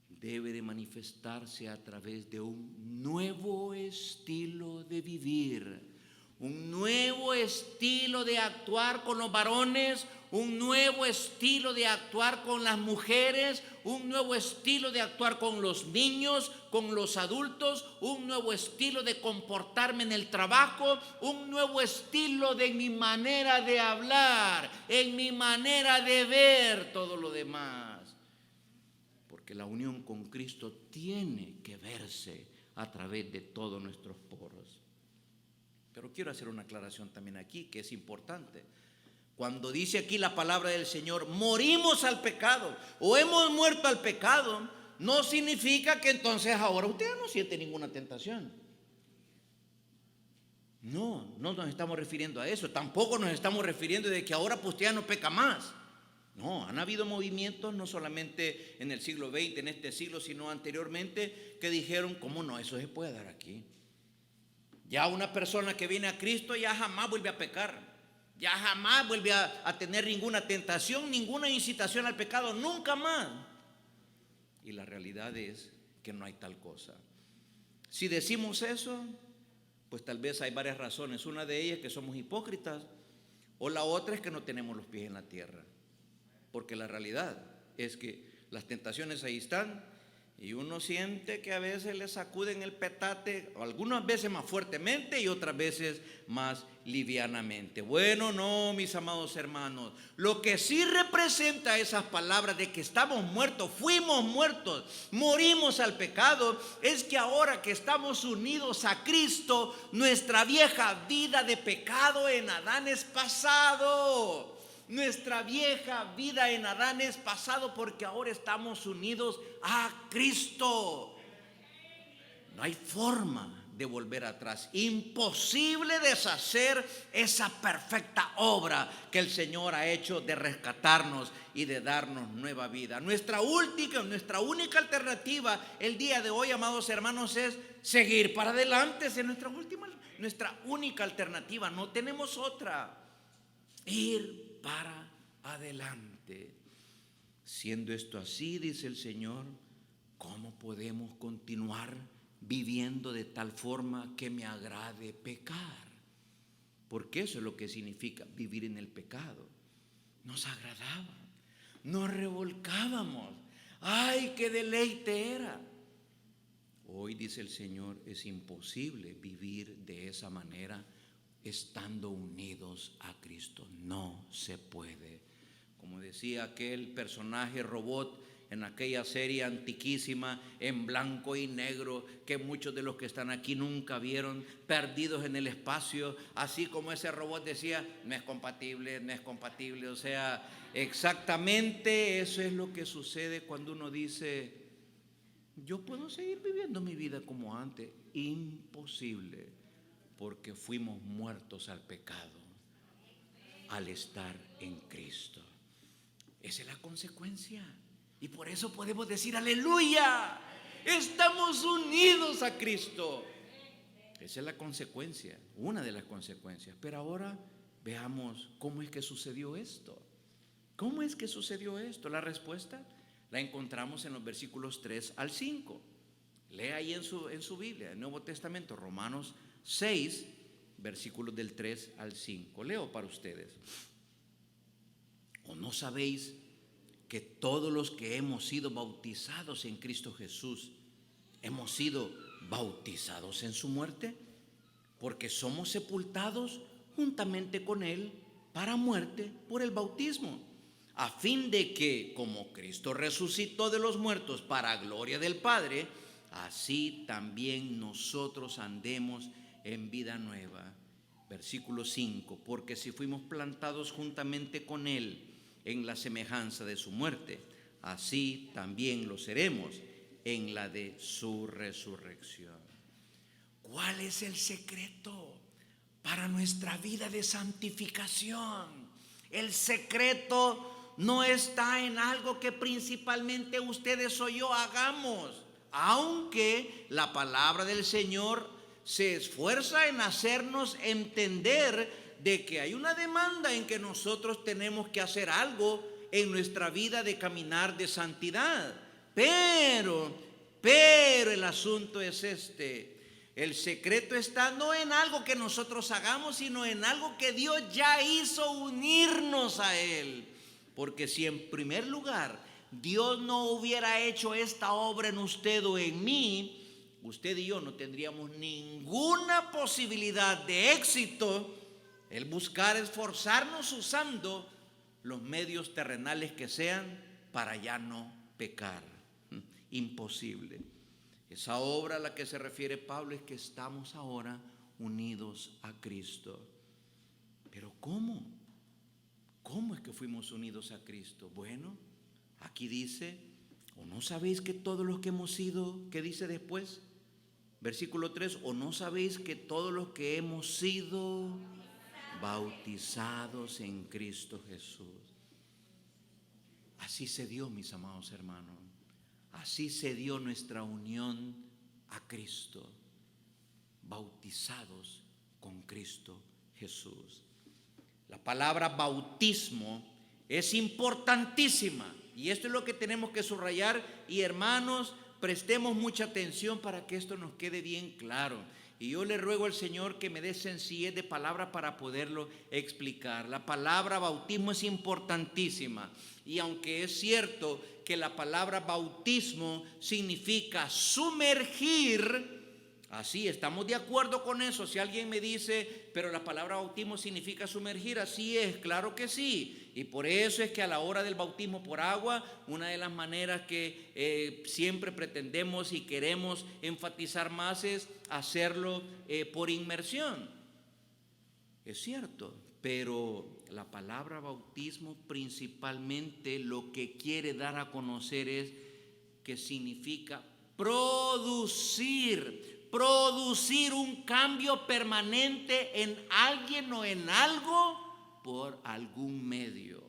debe de manifestarse a través de un nuevo estilo de vivir, un nuevo estilo de actuar con los varones, un nuevo estilo de actuar con las mujeres, un nuevo estilo de actuar con los niños, con los adultos, un nuevo estilo de comportarme en el trabajo, un nuevo estilo de mi manera de hablar, en mi manera de ver todo lo demás. Porque la unión con Cristo tiene que verse a través de todos nuestros poros. Pero quiero hacer una aclaración también aquí que es importante. Cuando dice aquí la palabra del Señor, morimos al pecado o hemos muerto al pecado, no significa que entonces ahora usted no siente ninguna tentación. No nos estamos refiriendo a eso. Tampoco nos estamos refiriendo de que ahora pues usted ya no peca más. No, han habido movimientos no solamente en el siglo XX, en este siglo, sino anteriormente que dijeron, ¿cómo no? Eso se puede dar aquí. Ya una persona que viene a Cristo ya jamás vuelve a pecar. Ya jamás vuelve a tener ninguna tentación, ninguna incitación al pecado, nunca más. Y la realidad es que no hay tal cosa. Si decimos eso, pues tal vez hay varias razones. Una de ellas es que somos hipócritas, o la otra es que no tenemos los pies en la tierra. Porque la realidad es que las tentaciones ahí están y uno siente que a veces le sacuden el petate, algunas veces más fuertemente y otras veces más livianamente. Bueno, no, mis amados hermanos, lo que sí representa esas palabras de que estamos muertos, fuimos muertos, morimos al pecado, es que ahora que estamos unidos a Cristo, nuestra vieja vida de pecado en Adán es pasado. Nuestra vieja vida en Adán es pasado porque ahora estamos unidos a Cristo. No hay forma de volver atrás. Imposible deshacer esa perfecta obra que el Señor ha hecho de rescatarnos y de darnos nueva vida. Nuestra única alternativa el día de hoy, amados hermanos, es seguir para adelante. Esa es nuestra única alternativa. No tenemos otra. Ir para adelante. Siendo esto así, dice el Señor, ¿cómo podemos continuar viviendo de tal forma que me agrade pecar? Porque eso es lo que significa vivir en el pecado. Nos agradaba, nos revolcábamos. ¡Ay, qué deleite era! Hoy, dice el Señor, es imposible vivir de esa manera estando unidos a Cristo. No se puede. Como decía aquel personaje robot en aquella serie antiquísima en blanco y negro que muchos de los que están aquí nunca vieron, Perdidos en el Espacio, así como ese robot decía, no es compatible, no es compatible. O sea, exactamente eso es lo que sucede cuando uno dice, yo puedo seguir viviendo mi vida como antes. Imposible. Porque fuimos muertos al pecado. al estar en Cristo. Esa es la consecuencia. Y por eso podemos decir aleluya. Estamos unidos a Cristo. Esa es la consecuencia, una de las consecuencias. Pero ahora veamos cómo es que sucedió esto. ¿Cómo es que sucedió esto? La respuesta la encontramos en los versículos 3 al 5. Lea ahí en su Biblia, el Nuevo Testamento, Romanos 6, versículos del 3 al 5. Leo para ustedes. ¿O no sabéis que todos los que hemos sido bautizados en Cristo Jesús hemos sido bautizados en su muerte? Porque somos sepultados juntamente con Él para muerte por el bautismo, a fin de que, como Cristo resucitó de los muertos para gloria del Padre, así también nosotros andemos en vida nueva. Versículo 5, porque si fuimos plantados juntamente con Él en la semejanza de su muerte, así también lo seremos en la de su resurrección. ¿Cuál es el secreto para nuestra vida de santificación? El secreto no está en algo que principalmente ustedes o yo hagamos, aunque la palabra del Señor se esfuerza en hacernos entender de que hay una demanda en que nosotros tenemos que hacer algo en nuestra vida de caminar de santidad. Pero el asunto es este: el secreto está no en algo que nosotros hagamos, sino en algo que Dios ya hizo, unirnos a Él. Porque si en primer lugar Dios no hubiera hecho esta obra en usted o en mí, usted y yo no tendríamos ninguna posibilidad de éxito el buscar esforzarnos usando los medios terrenales que sean para ya no pecar. Imposible. Esa obra a la que se refiere Pablo es que estamos ahora unidos a Cristo. Pero ¿cómo? ¿Cómo es que fuimos unidos a Cristo? Bueno, aquí dice: ¿o no sabéis que todos los que hemos sido, qué dice después? Versículo 3, ¿o no sabéis que todos los que hemos sido bautizados en Cristo Jesús? Así se dio, mis amados hermanos. Así se dio nuestra unión a Cristo, bautizados con Cristo Jesús. La palabra bautismo es importantísima y esto es lo que tenemos que subrayar, y hermanos, prestemos mucha atención para que esto nos quede bien claro. Y yo le ruego al Señor que me dé sencillez de palabra para poderlo explicar. La palabra bautismo es importantísima. Y aunque es cierto que la palabra bautismo significa sumergir, así estamos de acuerdo con eso. Si alguien me dice, pero la palabra bautismo significa sumergir, así es, claro que sí. Y por eso es que a la hora del bautismo por agua, una de las maneras que siempre pretendemos y queremos enfatizar más es hacerlo por inmersión. Es cierto, pero la palabra bautismo principalmente lo que quiere dar a conocer es que significa producir un cambio permanente en alguien o en algo por algún medio.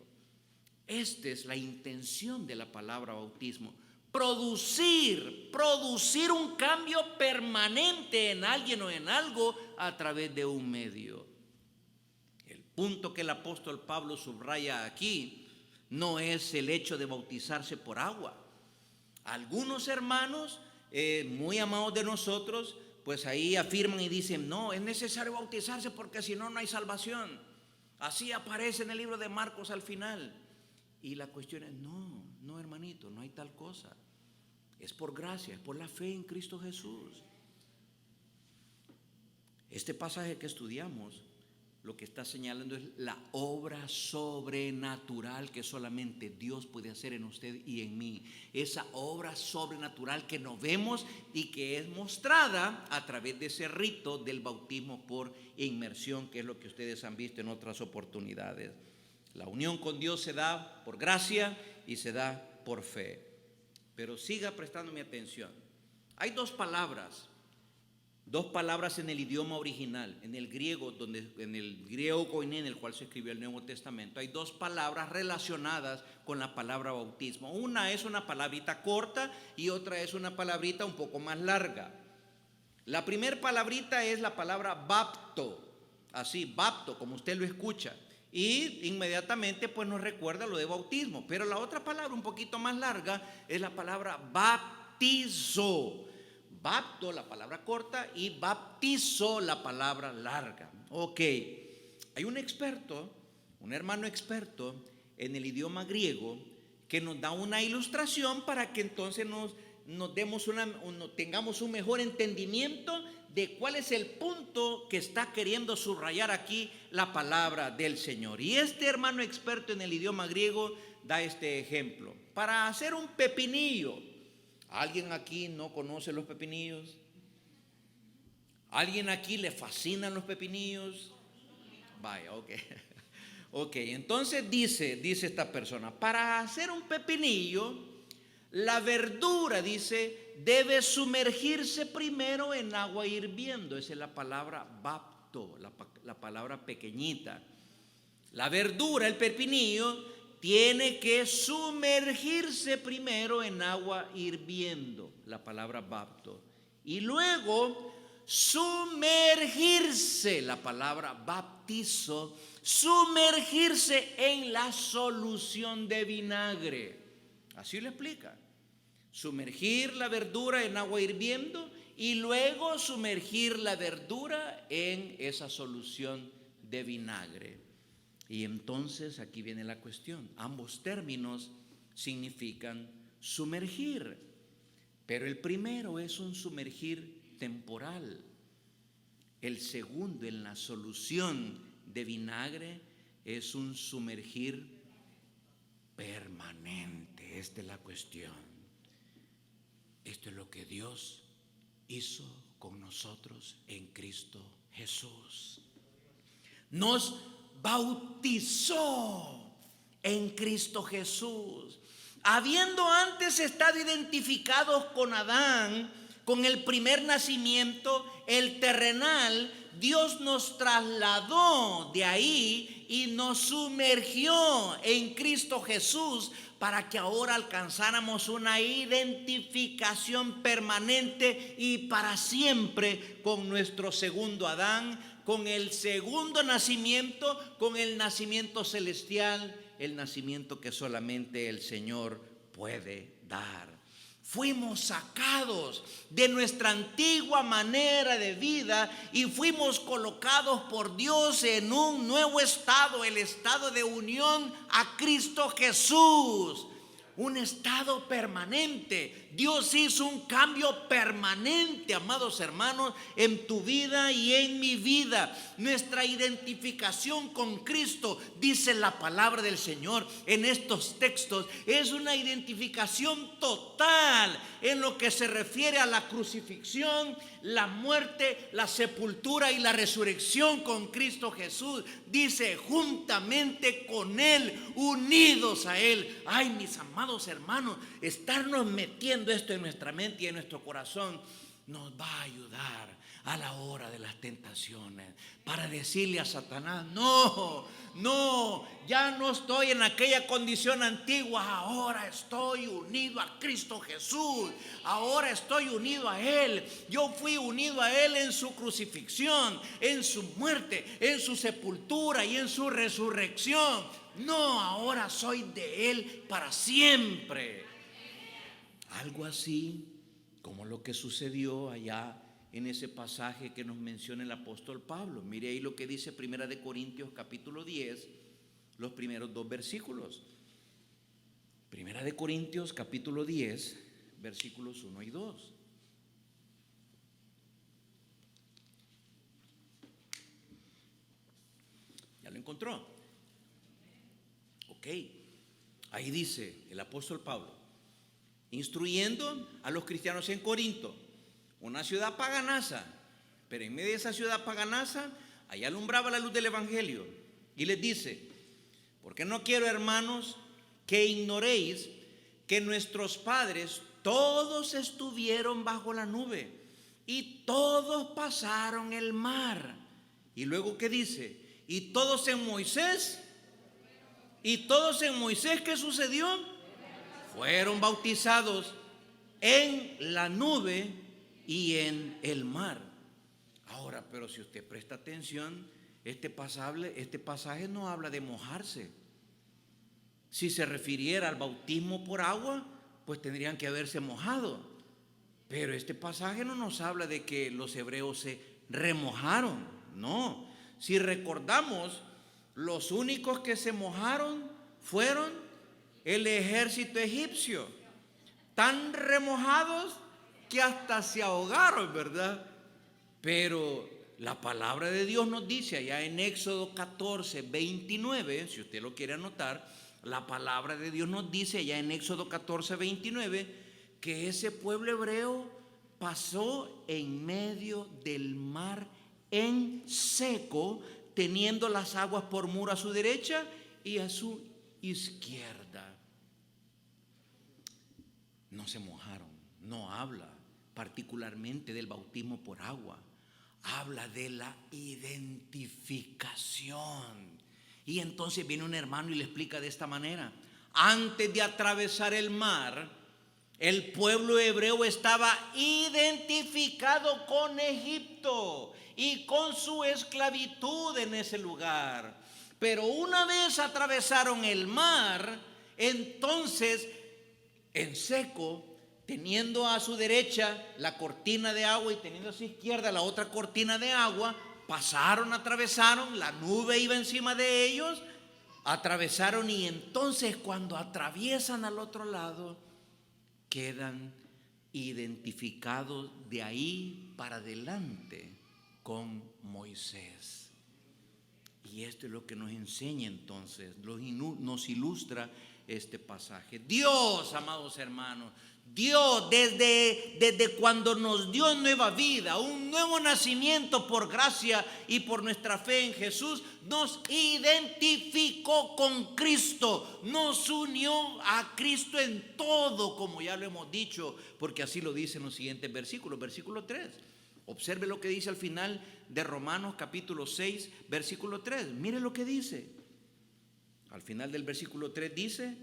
Esta es la intención de la palabra bautismo: producir un cambio permanente en alguien o en algo a través de un medio. El punto que el apóstol Pablo subraya aquí no es el hecho de bautizarse por agua. Algunos hermanos muy amados de nosotros, pues ahí afirman y dicen: no, es necesario bautizarse porque si no, no hay salvación. Así aparece en el libro de Marcos al final. Y la cuestión es: no hermanito, no hay tal cosa. Es por gracia, es por la fe en Cristo Jesús. Este pasaje que estudiamos lo que está señalando es la obra sobrenatural que solamente Dios puede hacer en usted y en mí. Esa obra sobrenatural que no vemos y que es mostrada a través de ese rito del bautismo por inmersión, que es lo que ustedes han visto en otras oportunidades. La unión con Dios se da por gracia y se da por fe. Pero siga prestándome atención. Hay dos palabras dos palabras en el idioma original, en el griego, en el griego koiné, en el cual se escribió el Nuevo Testamento, hay dos palabras relacionadas con la palabra bautismo. Una es una palabrita corta y otra es una palabrita un poco más larga. La primera palabrita es la palabra bapto, así, bapto, como usted lo escucha, y inmediatamente pues nos recuerda lo de bautismo. Pero la otra palabra un poquito más larga es la palabra baptizo. Bapto, la palabra corta, y baptizo, la palabra larga. Ok, hay un experto, un hermano experto en el idioma griego que nos da una ilustración para que entonces tengamos un mejor entendimiento de cuál es el punto que está queriendo subrayar aquí la palabra del Señor. Y este hermano experto en el idioma griego da este ejemplo. Para hacer un pepinillo, ¿alguien aquí no conoce los pepinillos? ¿Alguien aquí le fascinan los pepinillos? Vaya, ok. Ok, entonces dice esta persona, para hacer un pepinillo, la verdura, dice, debe sumergirse primero en agua hirviendo. Esa es la palabra bapto, la palabra pequeñita. La verdura, el pepinillo, tiene que sumergirse primero en agua hirviendo, la palabra bapto, y luego sumergirse, la palabra baptizo, sumergirse en la solución de vinagre. Así lo explica. Sumergir la verdura en agua hirviendo y luego sumergir la verdura en esa solución de vinagre. Y entonces aquí viene la cuestión. Ambos términos significan sumergir, pero el primero es un sumergir temporal. El segundo, en la solución de vinagre, es un sumergir permanente. Esta es la cuestión. Esto es lo que Dios hizo con nosotros en Cristo Jesús. Nos bautizó en Cristo Jesús. Habiendo antes estado identificados con Adán, con el primer nacimiento, el terrenal, Dios nos trasladó de ahí y nos sumergió en Cristo Jesús para que ahora alcanzáramos una identificación permanente y para siempre con nuestro segundo Adán, con el segundo nacimiento, con el nacimiento celestial, el nacimiento que solamente el Señor puede dar. Fuimos sacados de nuestra antigua manera de vida y fuimos colocados por Dios en un nuevo estado, el estado de unión a Cristo Jesús. Un estado permanente. Dios hizo un cambio permanente, amados hermanos, en tu vida y en mi vida. Nuestra identificación con Cristo, dice la palabra del Señor en estos textos, es una identificación total en lo que se refiere a la crucifixión, la muerte, la sepultura y la resurrección con Cristo Jesús. Dice, juntamente con Él, unidos a Él. Ay, mis amados hermanos, estarnos metiendo esto en nuestra mente y en nuestro corazón nos va a ayudar a la hora de las tentaciones, para decirle a Satanás, no, ya no estoy en aquella condición antigua, ahora estoy unido a Cristo Jesús, ahora estoy unido a Él. Yo fui unido a Él en su crucifixión, en su muerte, en su sepultura y en su resurrección. No, ahora soy de Él para siempre. Algo así como lo que sucedió allá en ese pasaje que nos menciona el apóstol Pablo. Mire ahí lo que dice 1 Corintios capítulo 10, los primeros 2 versículos. 1 Corintios capítulo 10, versículos 1 y 2. ¿Ya lo encontró? Ok. Ahí dice el apóstol Pablo, instruyendo a los cristianos en Corinto, una ciudad paganaza, pero en medio de esa ciudad paganaza, allá alumbraba la luz del evangelio, y les dice, porque no quiero, hermanos, que ignoréis que nuestros padres todos estuvieron bajo la nube y todos pasaron el mar. Y luego, ¿qué dice? Y todos en Moisés. ¿Y todos en Moisés qué sucedió? Fueron bautizados en la nube y en el mar. Ahora, pero si usted presta atención, este pasaje no habla de mojarse. Si se refiriera al bautismo por agua, pues tendrían que haberse mojado. Pero este pasaje no nos habla de que los hebreos se remojaron. No. Si recordamos, los únicos que se mojaron fueron el ejército egipcio. Tan remojados que hasta se ahogaron, ¿verdad? Pero la palabra de Dios nos dice allá en Éxodo 14, 29, si usted lo quiere anotar, la palabra de Dios nos dice allá en Éxodo 14, 29, que ese pueblo hebreo pasó en medio del mar en seco, teniendo las aguas por muro a su derecha y a su izquierda. No se mojaron. No habla particularmente del bautismo por agua. Habla de la identificación. Y entonces viene un hermano y le explica de esta manera: antes de atravesar el mar, el pueblo hebreo estaba identificado con Egipto y con su esclavitud en ese lugar. Pero una vez atravesaron el mar, entonces en seco, teniendo a su derecha la cortina de agua y teniendo a su izquierda la otra cortina de agua, pasaron, atravesaron, la nube iba encima de ellos, atravesaron, y entonces cuando atraviesan al otro lado, quedan identificados de ahí para adelante con Moisés. Y esto es lo que nos enseña entonces, nos ilustra este pasaje. Dios, amados hermanos, Dios desde cuando nos dio nueva vida, un nuevo nacimiento por gracia y por nuestra fe en Jesús, nos identificó con Cristo, nos unió a Cristo en todo, como ya lo hemos dicho, porque así lo dice en los siguientes versículos. Versículo 3, observe lo que dice al final de Romanos capítulo 6, versículo 3. Mire lo que dice. Al final del versículo 3 dice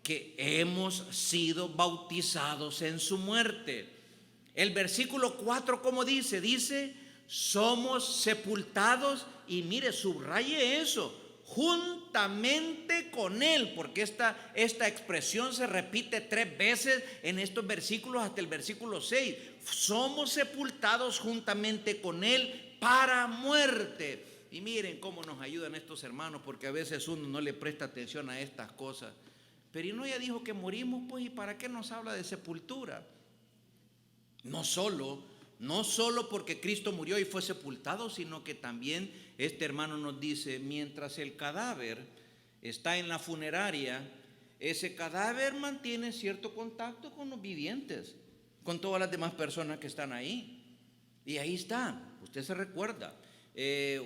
que hemos sido bautizados en su muerte. El versículo 4, ¿cómo dice? Dice, somos sepultados, y mire, subraye eso, juntamente con él, porque esta expresión se repite 3 veces en estos versículos hasta el versículo 6. Somos sepultados juntamente con él para muerte. Y miren cómo nos ayudan estos hermanos, porque a veces uno no le presta atención a estas cosas. Pero y no, ya dijo que morimos, pues, ¿y para qué nos habla de sepultura? No solo porque Cristo murió y fue sepultado, sino que también este hermano nos dice, mientras el cadáver está en la funeraria, ese cadáver mantiene cierto contacto con los vivientes, con todas las demás personas que están ahí. Y ahí está, usted se recuerda.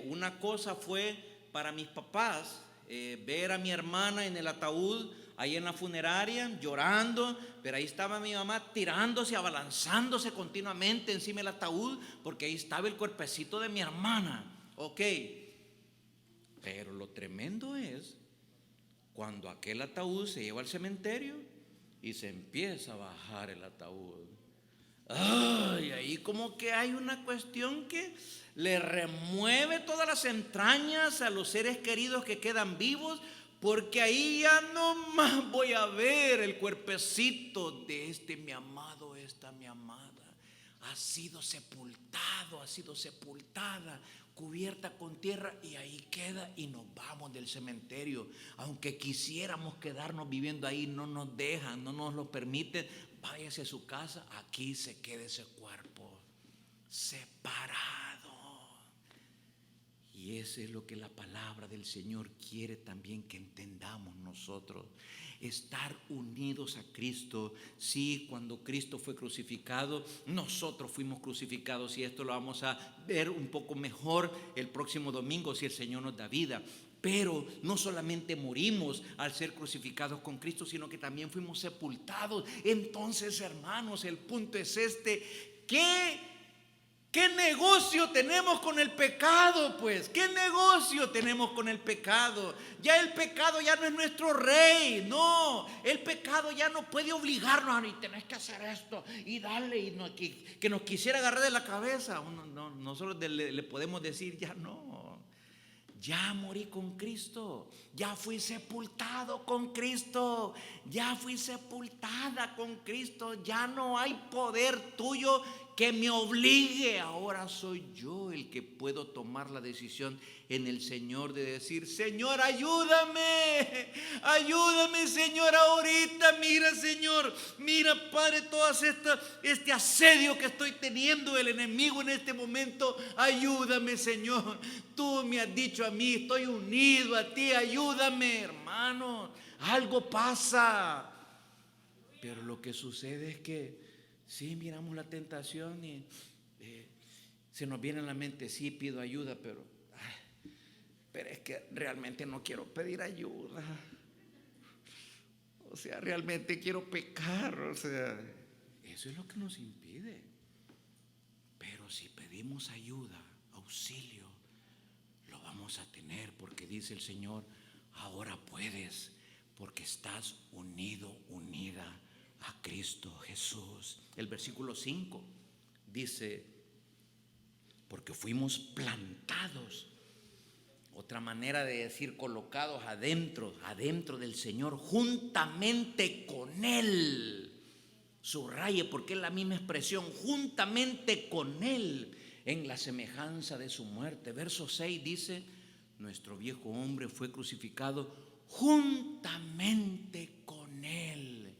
Una cosa fue para mis papás ver a mi hermana en el ataúd ahí en la funeraria llorando, pero ahí estaba mi mamá tirándose, abalanzándose continuamente encima del ataúd, porque ahí estaba el cuerpecito de mi hermana. Ok, pero lo tremendo es cuando aquel ataúd se lleva al cementerio y se empieza a bajar el ataúd. Ay, ahí como que hay una cuestión que le remueve todas las entrañas a los seres queridos que quedan vivos, porque ahí ya no más voy a ver el cuerpecito de mi amado, esta mi amada. Ha sido sepultado, ha sido sepultada, cubierta con tierra, y ahí queda, y nos vamos del cementerio. Aunque quisiéramos quedarnos viviendo ahí, no nos dejan, no nos lo permiten. Váyase a su casa, aquí se quede ese cuerpo separado. Y eso es lo que la palabra del Señor quiere también que entendamos nosotros. Estar unidos a Cristo. Sí, cuando Cristo fue crucificado, nosotros fuimos crucificados, y esto lo vamos a ver un poco mejor el próximo domingo si el Señor nos da vida. Pero no solamente morimos al ser crucificados con Cristo, sino que también fuimos sepultados. Entonces, hermanos, el punto es este: ¿Qué negocio tenemos con el pecado, pues? ¿Qué negocio tenemos con el pecado? Ya el pecado ya no es nuestro rey, no. El pecado ya no puede obligarnos, y tenés que hacer esto, y darle, y no, que nos quisiera agarrar de la cabeza. Nosotros le podemos decir, ya no. Ya morí con Cristo, ya fui sepultado con Cristo, ya fui sepultada con Cristo, ya no hay poder tuyo que me obligue. Ahora soy yo el que puedo tomar la decisión en el Señor de decir: Señor, ayúdame, ayúdame, Señor, ahorita. Mira, Señor, mira, Padre, todo este asedio que estoy teniendo del enemigo en este momento. Ayúdame, Señor. Tú me has dicho a mí, estoy unido a ti, ayúdame, hermano. Algo pasa. Pero lo que sucede es que sí, miramos la tentación y se nos viene a la mente: sí, pido ayuda, pero es que realmente no quiero pedir ayuda. O sea, realmente quiero pecar. O sea, eso es lo que nos impide. Pero si pedimos ayuda, auxilio, lo vamos a tener, porque dice el Señor: ahora puedes, porque estás unido, unida a Cristo Jesús. El versículo 5 dice: porque fuimos plantados. Otra manera de decir colocados adentro del Señor, juntamente con Él. Subraye, porque es la misma expresión: juntamente con Él, en la semejanza de su muerte. Verso 6 dice: nuestro viejo hombre fue crucificado juntamente con Él.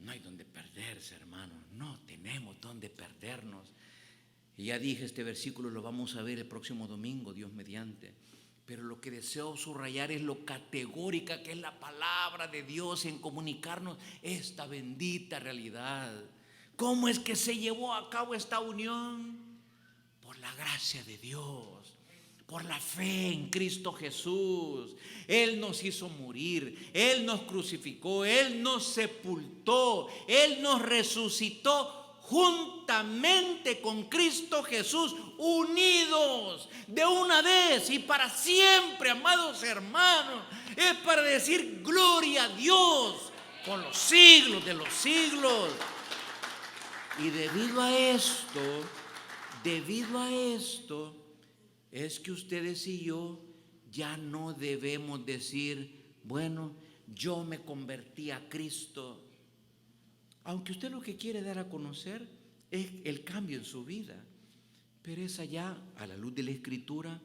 No hay donde perderse, hermanos, no tenemos donde perdernos. Y ya dije, este versículo lo vamos a ver el próximo domingo, Dios mediante. Pero lo que deseo subrayar es lo categórica que es la palabra de Dios en comunicarnos esta bendita realidad. ¿Cómo es que se llevó a cabo esta unión? Por la gracia de Dios, por la fe en Cristo Jesús. Él nos hizo morir, Él nos crucificó, Él nos sepultó, Él nos resucitó juntamente con Cristo Jesús, unidos de una vez y para siempre, amados hermanos. Es para decir gloria a Dios por los siglos de los siglos. Y debido a esto, es que ustedes y yo ya no debemos decir: bueno, yo me convertí a Cristo. Aunque usted lo que quiere dar a conocer es el cambio en su vida, pero esa ya, a la luz de la Escritura,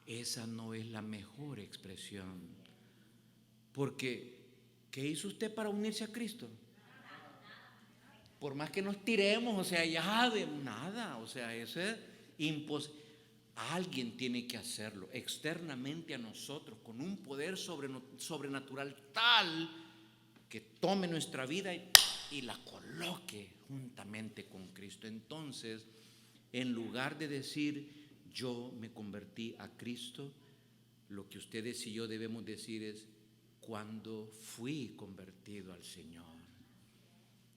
esa no es la mejor expresión. Porque, ¿qué hizo usted para unirse a Cristo? Por más que nos tiremos, o sea, ya de nada, o sea, eso es imposible. Alguien tiene que hacerlo externamente a nosotros, con un poder sobrenatural tal que tome nuestra vida y la coloque juntamente con Cristo. Entonces, en lugar de decir yo me convertí a Cristo, lo que ustedes y yo debemos decir es: cuando fui convertido al Señor,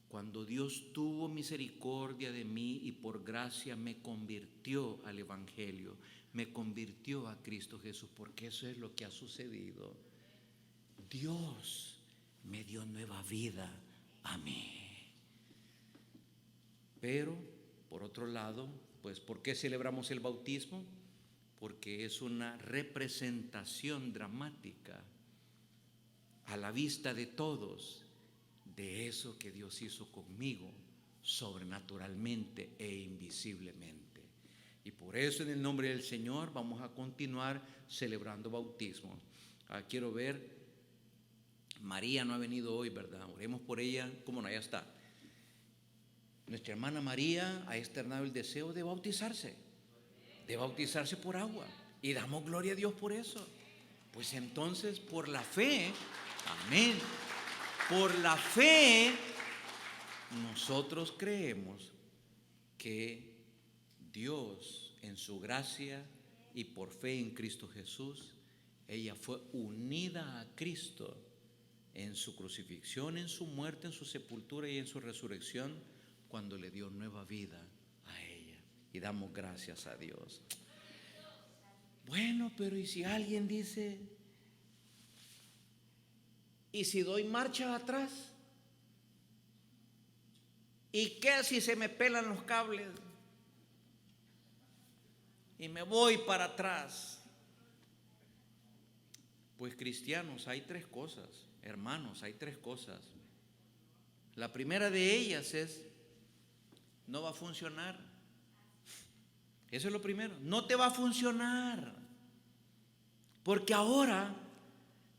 cuando Dios tuvo misericordia de mí y por gracia me convirtió al Evangelio, me convirtió a Cristo Jesús, porque eso es lo que ha sucedido. Dios me dio nueva vida a mí. Pero, por otro lado, pues, ¿por qué celebramos el bautismo? Porque es una representación dramática a la vista de todos de eso que Dios hizo conmigo sobrenaturalmente e invisiblemente. Y por eso, en el nombre del Señor, vamos a continuar celebrando bautismo. Quiero ver, María no ha venido hoy, ¿verdad? Oremos por ella. ¿Cómo no? Ya está. Nuestra hermana María ha externado el deseo de bautizarse por agua, y damos gloria a Dios por eso. Pues entonces, por la fe, amén, por la fe, nosotros creemos que Dios, en su gracia y por fe en Cristo Jesús, ella fue unida a Cristo en su crucifixión, en su muerte, en su sepultura y en su resurrección, cuando le dio nueva vida a ella. Y damos gracias a Dios. Bueno, pero ¿y si alguien dice, y si doy marcha atrás? ¿Y qué si se me pelan los cables y me voy para atrás? Pues cristianos, hay tres cosas, hermanos, hay tres cosas. La primera de ellas es, no va a funcionar. Eso es lo primero, no te va a funcionar. Porque ahora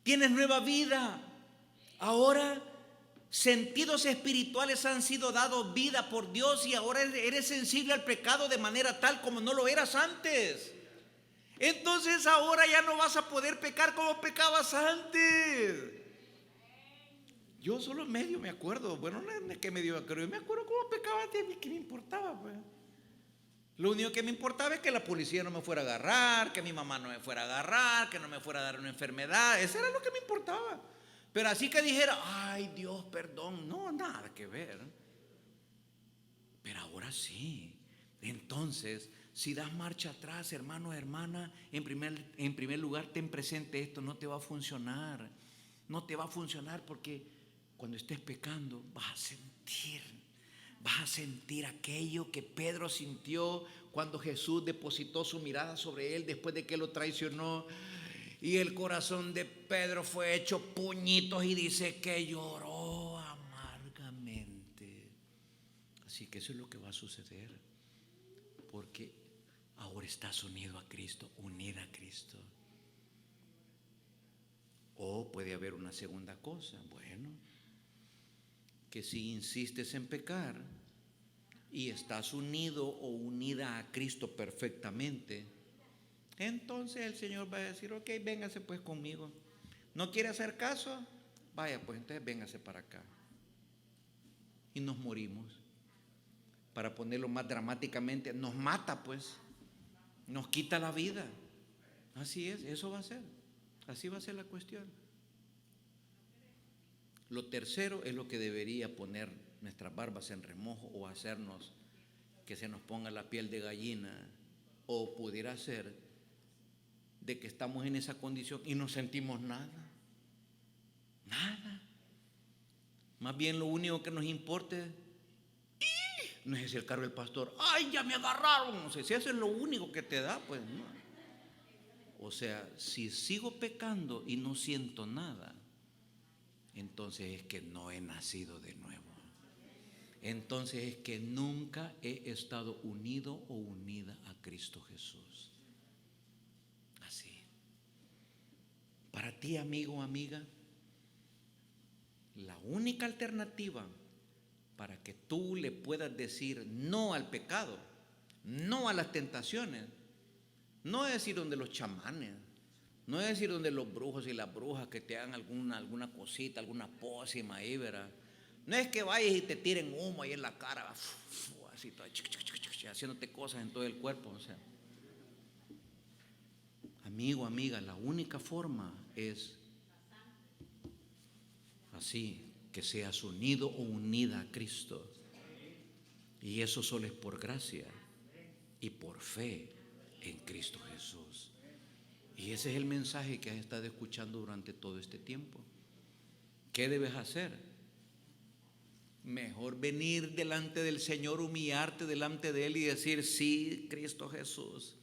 tienes nueva vida. Ahora sentidos espirituales han sido dados vida por Dios y ahora eres sensible al pecado de manera tal como no lo eras antes. Entonces ahora ya no vas a poder pecar como pecabas antes. Yo solo medio me acuerdo, bueno, no es que medio, pero yo me acuerdo cómo pecaba antes, ¿qué me importaba? Pues? Lo único que me importaba es que la policía no me fuera a agarrar, que mi mamá no me fuera a agarrar, que no me fuera a dar una enfermedad, eso era lo que me importaba. Pero así que dijera, ay Dios, perdón, no, nada que ver. Pero ahora sí. Entonces, si das marcha atrás, hermano, hermana, en primer lugar ten presente esto, no te va a funcionar. No te va a funcionar porque cuando estés pecando vas a sentir aquello que Pedro sintió cuando Jesús depositó su mirada sobre él después de que lo traicionó. Y el corazón de Pedro fue hecho puñitos y dice que lloró amargamente. Así que eso es lo que va a suceder. Porque ahora estás unido a Cristo, unida a Cristo. O puede haber una segunda cosa. Bueno, que si insistes en pecar y estás unido o unida a Cristo perfectamente, entonces el Señor va a decir, ok, véngase pues conmigo. ¿No quiere hacer caso? Vaya, pues entonces véngase para acá. Y nos morimos. Para ponerlo más dramáticamente, nos mata pues. Nos quita la vida. Así es, eso va a ser. Así va a ser la cuestión. Lo tercero es lo que debería poner nuestras barbas en remojo o hacernos que se nos ponga la piel de gallina, o pudiera ser de que estamos en esa condición y no sentimos nada. Nada. Más bien lo único que nos importa es, no es el carro del pastor, ay, ya me agarraron. No sé si eso es lo único que te da, pues no. O sea, si sigo pecando y no siento nada, entonces es que no he nacido de nuevo. Entonces es que nunca he estado unido o unida a Cristo Jesús. Así. Para ti, amigo o amiga, la única alternativa para que tú le puedas decir no al pecado, no a las tentaciones, no es decir donde los chamanes, no es decir donde los brujos y las brujas que te hagan alguna cosita, alguna pócima ahí, ¿verdad? No es que vayas y te tiren humo ahí en la cara, así, haciéndote cosas en todo el cuerpo. O sea, amigo, amiga, la única forma es así, que seas unido o unida a Cristo. Y eso solo es por gracia y por fe en Cristo Jesús. Y ese es el mensaje que has estado escuchando durante todo este tiempo. ¿Qué debes hacer? Mejor venir delante del Señor, humillarte delante de Él y decir, sí, Cristo Jesús,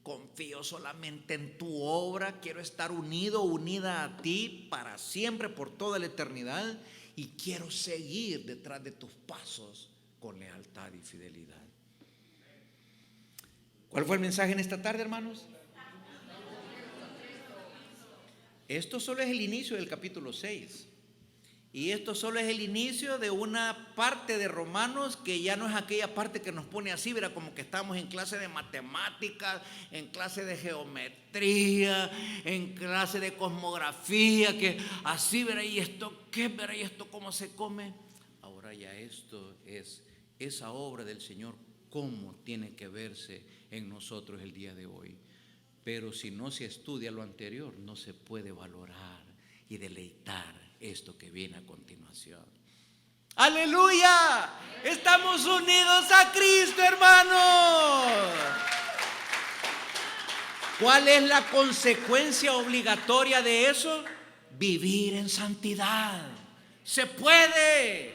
confío solamente en tu obra, quiero estar unido, unida a ti para siempre, por toda la eternidad, y quiero seguir detrás de tus pasos con lealtad y fidelidad. ¿Cuál fue el mensaje en esta tarde, hermanos? Esto solo es el inicio del capítulo 6. Y esto solo es el inicio de una parte de Romanos que ya no es aquella parte que nos pone así, verá, como que estamos en clase de matemáticas, en clase de geometría, en clase de cosmografía, que así, verá, y esto qué, verá, y esto cómo se come. Ahora ya esto es esa obra del Señor, cómo tiene que verse en nosotros el día de hoy. Pero si no se estudia lo anterior, no se puede valorar y deleitar esto que viene a continuación. Aleluya. Estamos unidos a Cristo, hermanos. ¿Cuál es la consecuencia obligatoria de eso? Vivir en santidad. Se puede,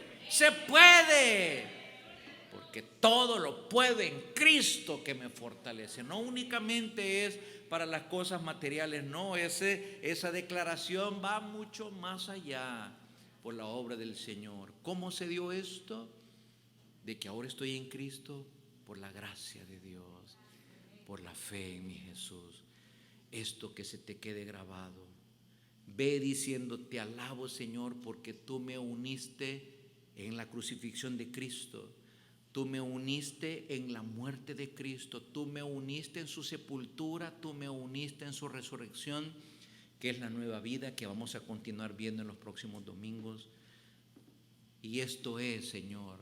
porque todo lo puedo en Cristo que me fortalece. No únicamente es para las cosas materiales, no, esa declaración va mucho más allá por la obra del Señor. ¿Cómo se dio esto? De que ahora estoy en Cristo por la gracia de Dios, por la fe en mi Jesús. Esto que se te quede grabado. Ve diciendo: te alabo, Señor, porque tú me uniste en la crucifixión de Cristo. Tú me uniste en la muerte de Cristo. Tú me uniste en su sepultura. Tú me uniste en su resurrección, que es la nueva vida que vamos a continuar viendo en los próximos domingos. Y esto es, Señor,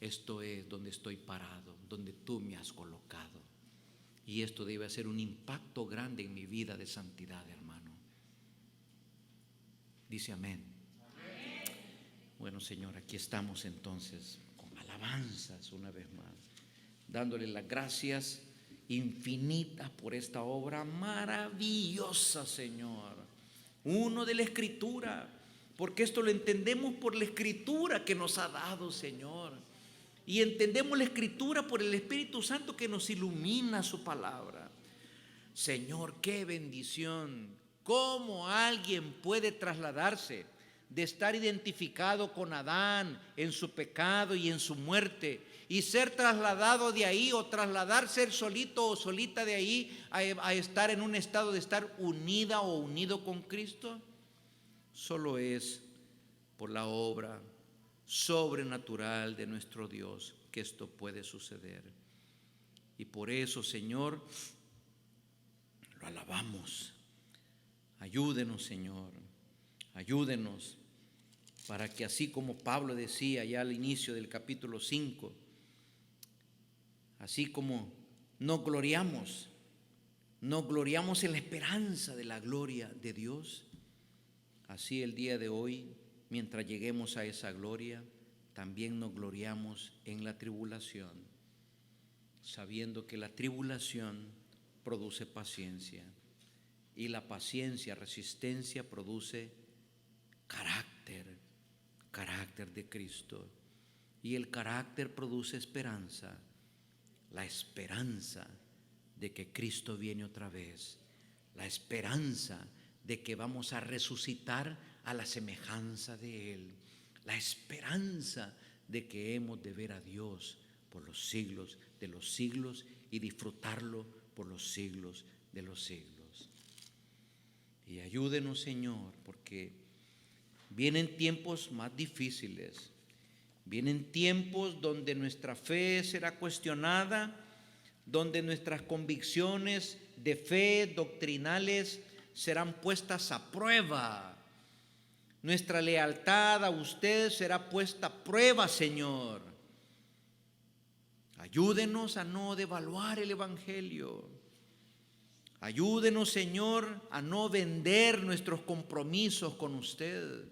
esto es donde estoy parado, donde tú me has colocado. Y esto debe hacer un impacto grande en mi vida de santidad, hermano. Dice amén. Bueno, Señor, aquí estamos entonces con alabanzas una vez más, dándole las gracias infinitas por esta obra maravillosa, Señor. Uno de la Escritura, porque esto lo entendemos por la Escritura que nos ha dado, Señor. Y entendemos la Escritura por el Espíritu Santo que nos ilumina su palabra. Señor, qué bendición. ¿Cómo alguien puede trasladarse de estar identificado con Adán en su pecado y en su muerte y ser trasladado de ahí, o trasladarse él solito o solita de ahí a estar en un estado de estar unida o unido con Cristo? Solo es por la obra sobrenatural de nuestro Dios que esto puede suceder. Y por eso, Señor, lo alabamos. Ayúdenos, Señor, ayúdenos para que, así como Pablo decía ya al inicio del capítulo 5, así como nos gloriamos en la esperanza de la gloria de Dios, así el día de hoy, mientras lleguemos a esa gloria, también nos gloriamos en la tribulación, sabiendo que la tribulación produce paciencia. Y la paciencia, resistencia, produce carácter de Cristo. Y el carácter produce esperanza, la esperanza de que Cristo viene otra vez, la esperanza de que vamos a resucitar a la semejanza de Él, la esperanza de que hemos de ver a Dios por los siglos de los siglos y disfrutarlo por los siglos de los siglos. Y ayúdenos, Señor, porque vienen tiempos más difíciles, vienen tiempos donde nuestra fe será cuestionada, donde nuestras convicciones de fe doctrinales serán puestas a prueba. Nuestra lealtad a usted será puesta a prueba, Señor. Ayúdenos a no devaluar el Evangelio. Ayúdenos, Señor, a no vender nuestros compromisos con usted.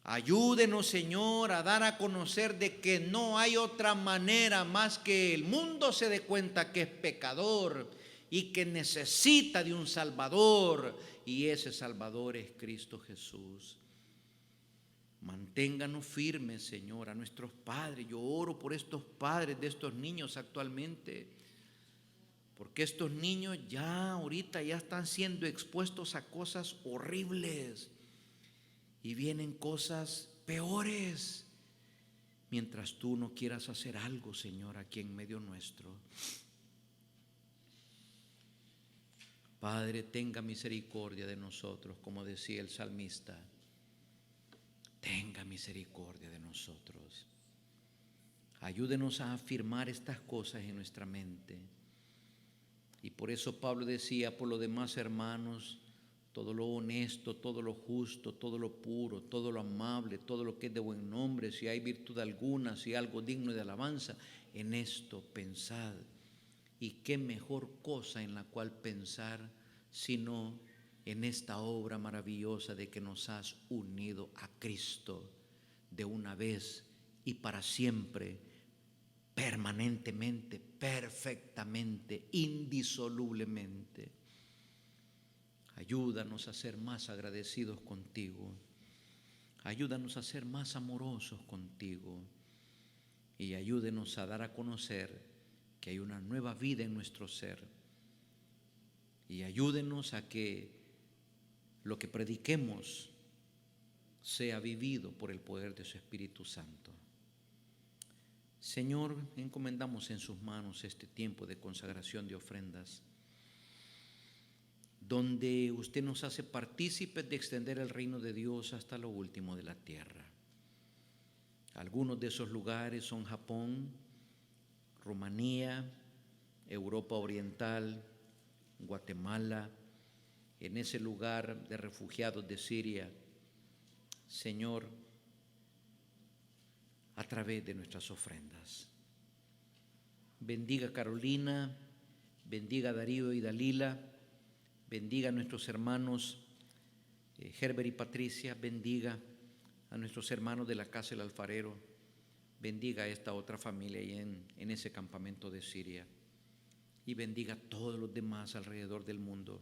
Ayúdenos, Señor, a dar a conocer de que no hay otra manera más que el mundo se dé cuenta que es pecador y que necesita de un Salvador, y ese Salvador es Cristo Jesús. Manténganos firmes, Señor, a nuestros padres. Yo oro por estos padres de estos niños actualmente, porque estos niños ahorita ya están siendo expuestos a cosas horribles y vienen cosas peores, mientras tú no quieras hacer algo, Señor, aquí en medio nuestro. Padre, tenga misericordia de nosotros, como decía el salmista. Tenga misericordia de nosotros. Ayúdenos a afirmar estas cosas en nuestra mente. Y por eso Pablo decía: por lo demás, hermanos, todo lo honesto, todo lo justo, todo lo puro, todo lo amable, todo lo que es de buen nombre, si hay virtud alguna, si hay algo digno de alabanza, en esto pensad. Y qué mejor cosa en la cual pensar sino en esta obra maravillosa de que nos has unido a Cristo, de una vez y para siempre, permanentemente, perfectamente, indisolublemente. Ayúdanos a ser más agradecidos contigo. Ayúdanos a ser más amorosos contigo. Y ayúdenos a dar a conocer que hay una nueva vida en nuestro ser. Y ayúdenos a que lo que prediquemos sea vivido por el poder de su Espíritu Santo. Señor, encomendamos en sus manos este tiempo de consagración de ofrendas, donde usted nos hace partícipes de extender el reino de Dios hasta lo último de la tierra. Algunos de esos lugares son Japón, Rumanía, Europa Oriental, Guatemala, en ese lugar de refugiados de Siria. Señor, a través de nuestras ofrendas. Bendiga a Carolina, bendiga a Darío y Dalila, bendiga a nuestros hermanos Herbert y Patricia, bendiga a nuestros hermanos de la casa del alfarero, bendiga a esta otra familia ahí en ese campamento de Siria, y bendiga a todos los demás alrededor del mundo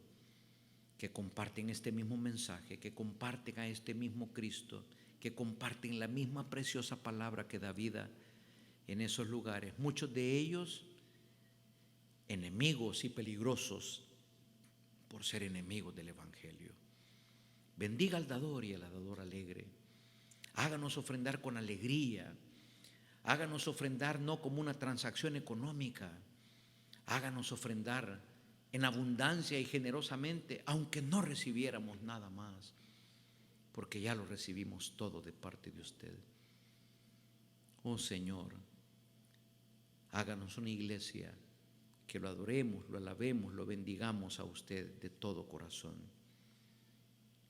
que comparten este mismo mensaje, que comparten a este mismo Cristo, que comparten la misma preciosa palabra que da vida en esos lugares, muchos de ellos enemigos y peligrosos por ser enemigos del Evangelio. Bendiga al dador y al dador alegre. Háganos ofrendar con alegría. Háganos ofrendar no como una transacción económica. Háganos ofrendar en abundancia y generosamente, aunque no recibiéramos nada más, porque ya lo recibimos todo de parte de usted. Oh Señor, háganos una iglesia que lo adoremos, lo alabemos, lo bendigamos a usted de todo corazón.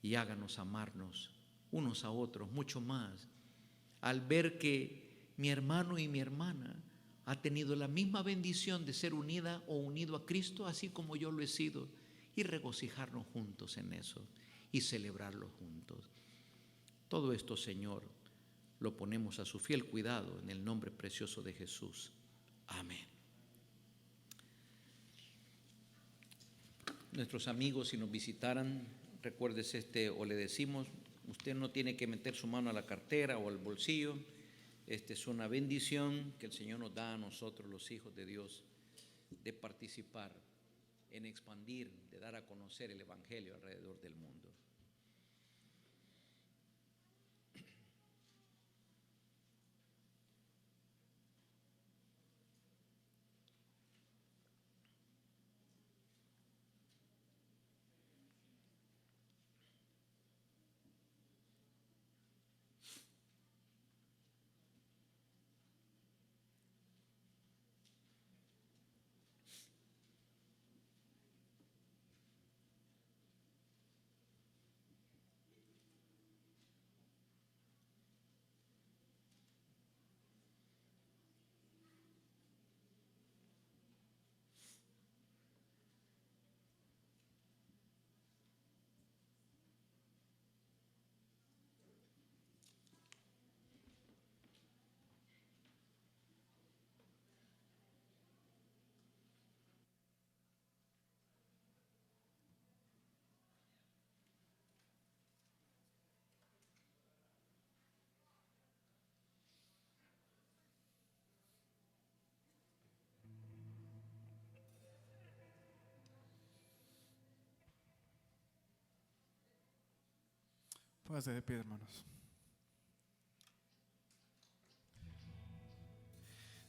Y háganos amarnos unos a otros mucho más, al ver que mi hermano y mi hermana ha tenido la misma bendición de ser unida o unido a Cristo, así como yo lo he sido, y regocijarnos juntos en eso y celebrarlo juntos. Todo esto, Señor, lo ponemos a su fiel cuidado en el nombre precioso de Jesús. Amén. Nuestros amigos, si nos visitaran, recuérdese o le decimos, usted no tiene que meter su mano a la cartera o al bolsillo. Esta es una bendición que el Señor nos da a nosotros, los hijos de Dios, de participar en expandir, de dar a conocer el Evangelio alrededor del mundo. Póngase de pie, hermanos.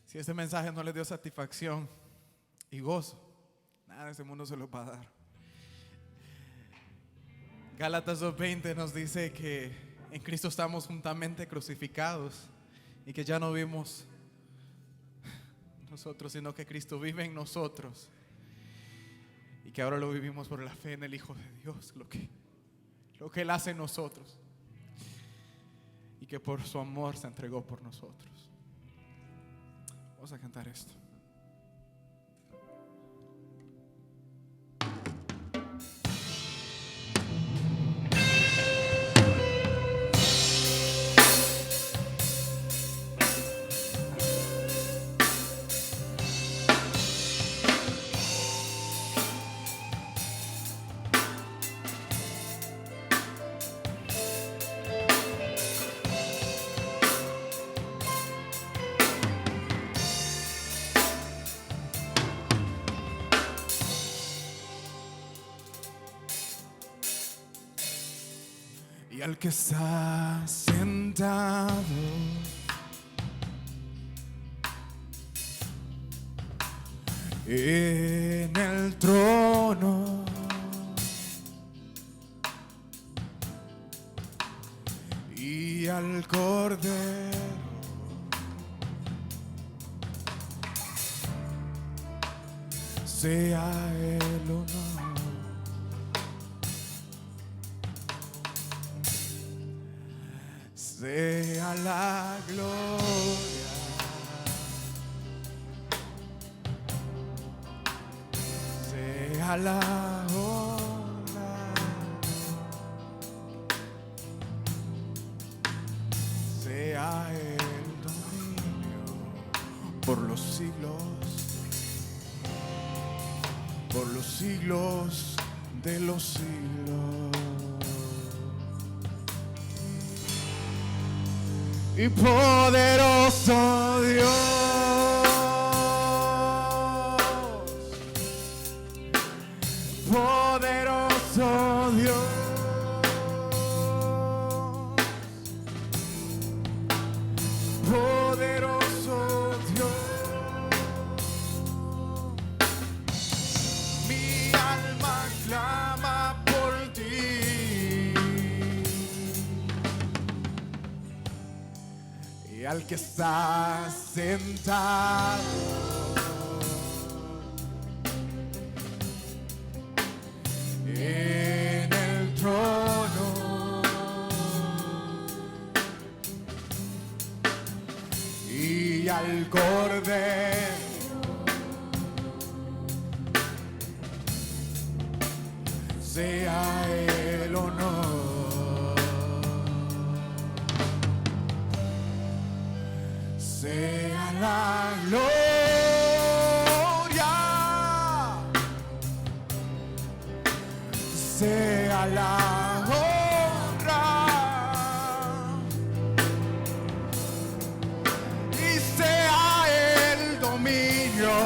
Si este mensaje no les dio satisfacción y gozo, nada de este mundo se los va a dar. Gálatas 2:20 nos dice que en Cristo estamos juntamente crucificados y que ya no vivimos nosotros, sino que Cristo vive en nosotros y que ahora lo vivimos por la fe en el Hijo de Dios, lo que Él hace en nosotros, y que por su amor se entregó por nosotros. Vamos a cantar esto. y al que está sentado en el trono, y al Cordero sea el honor, sea la gloria, sea la honra, sea el dominio por los siglos de los siglos. Y poderoso Dios, poderoso Dios, poderoso Dios, mi alma clama por ti, y al que está sentado en el trono, y al Cordero sea el honor, sea la gloria, sea la honra, y sea el dominio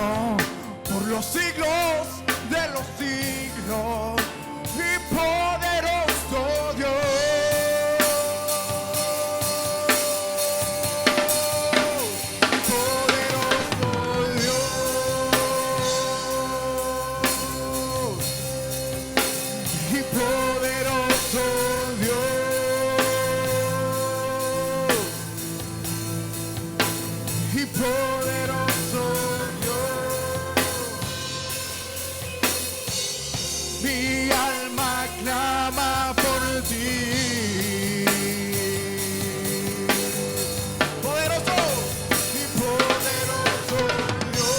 por los siglos de los siglos. Y poderoso Dios, poderoso Dios, y poderoso Dios, y poderoso Dios, mi alma clama por ti. Poderoso y poderoso Dios,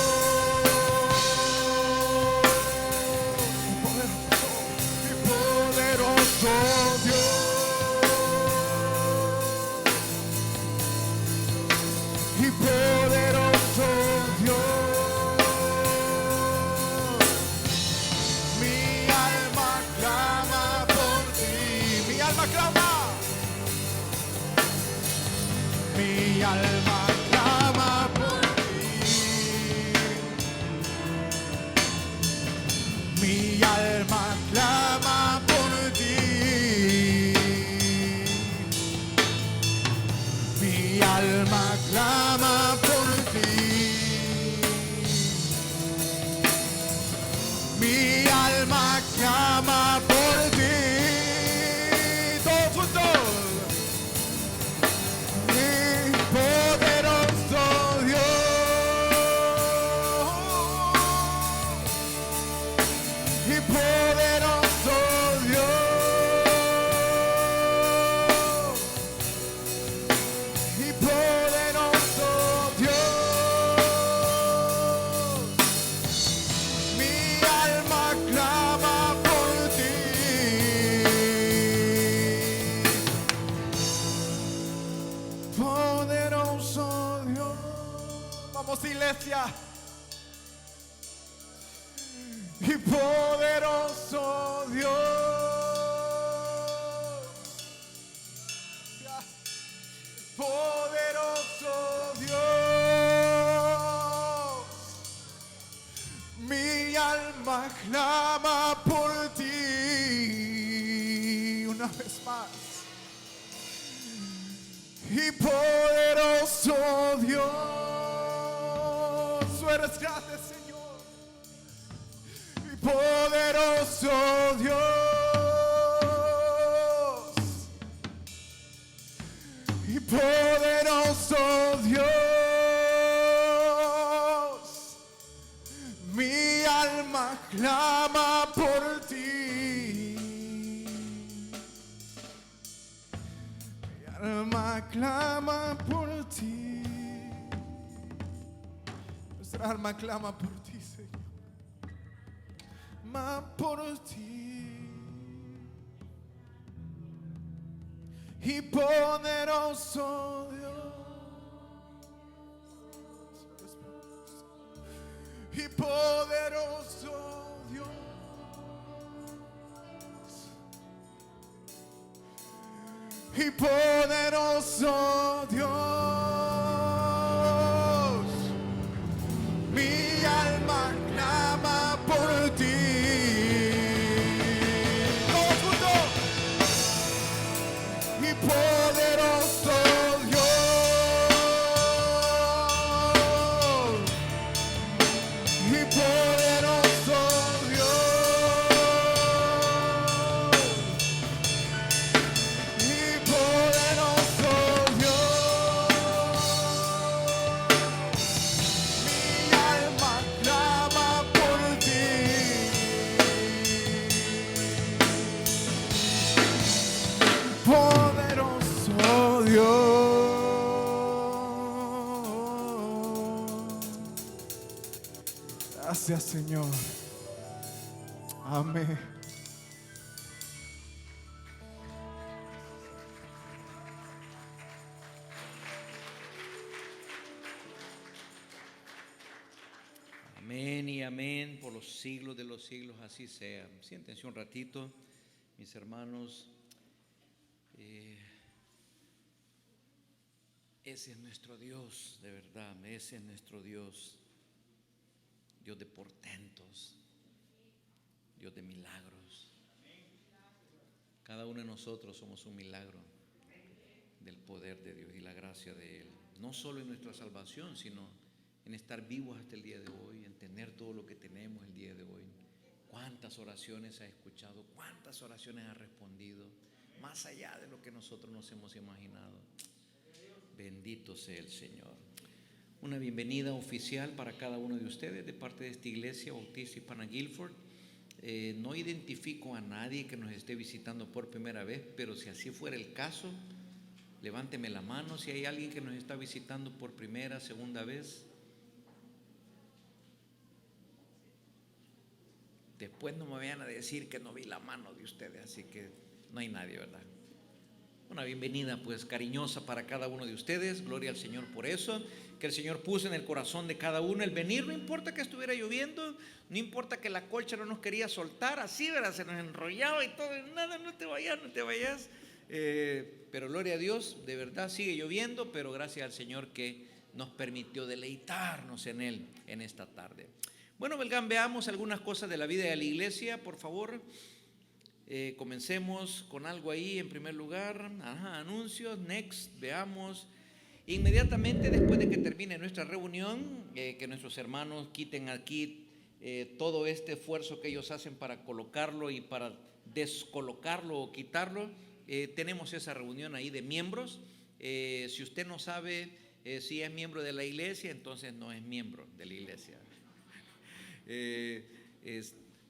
y poderoso Dios, y poderoso Dios, mi alma clama por ti, mi alma clama, mi alma clama por ti, mi alma clama por ti, mi alma clama por ti, mi alma clama por ti. Todos juntos. Mi poderoso Dios, mi poderoso Dios, mi poderoso Dios, mi alma clama por ti. Poderoso Dios. Vamos, iglesia. Y poderoso Dios, poderoso Dios, mi alma clama por ti. Una vez más, y poderoso Dios. Tú eres grande, Señor, y poderoso Dios, y poderoso Dios. Mi alma clama por ti. Mi alma clama por ti. Nuestra alma clama por ti, Señor. Clama por ti. Y poderoso Dios. Y poderoso Dios, y poderoso Dios, mi alma clama por ti. Todos juntos. Y poderoso Dios, y poderoso Dios, y poderoso Dios, mi alma clama por ti. Poderoso Dios. Gracias, Señor. Amén. Amén y amén por los siglos de los siglos, así sea. Siéntense un ratito, mis hermanos. Ese es nuestro Dios, de verdad, ese es nuestro Dios. Dios de portentos, Dios de milagros. Cada uno de nosotros somos un milagro del poder de Dios y la gracia de Él. No solo en nuestra salvación, sino en estar vivos hasta el día de hoy, en tener todo lo que tenemos el día de hoy. Cuántas oraciones ha escuchado, cuántas oraciones ha respondido, más allá de lo que nosotros nos hemos imaginado. Bendito sea el Señor. Una bienvenida oficial para cada uno de ustedes de parte de esta iglesia Bautista Hispana Guilford. No identifico a nadie que nos esté visitando por primera vez, pero si así fuera el caso, levánteme la mano si hay alguien que nos está visitando por primera, segunda vez. Después no me vayan a decir que no vi la mano de ustedes, así que no hay nadie, ¿verdad? Una bienvenida pues cariñosa para cada uno de ustedes. Gloria al Señor por eso, que el Señor puso en el corazón de cada uno el venir. No importa que estuviera lloviendo, no importa que la colcha no nos quería soltar, así, ¿verdad? Se nos enrollaba y todo, nada, no te vayas, no te vayas. Pero gloria a Dios, de verdad sigue lloviendo, pero gracias al Señor que nos permitió deleitarnos en Él en esta tarde. Bueno, Belgán, veamos algunas cosas de la vida de la iglesia, por favor. Comencemos con algo ahí en primer lugar. Anuncios, next, veamos. Inmediatamente después de que termine nuestra reunión, que nuestros hermanos quiten aquí todo este esfuerzo que ellos hacen para colocarlo y para descolocarlo o quitarlo. Tenemos esa reunión ahí de miembros. Si usted no sabe si es miembro de la iglesia, entonces no es miembro de la iglesia.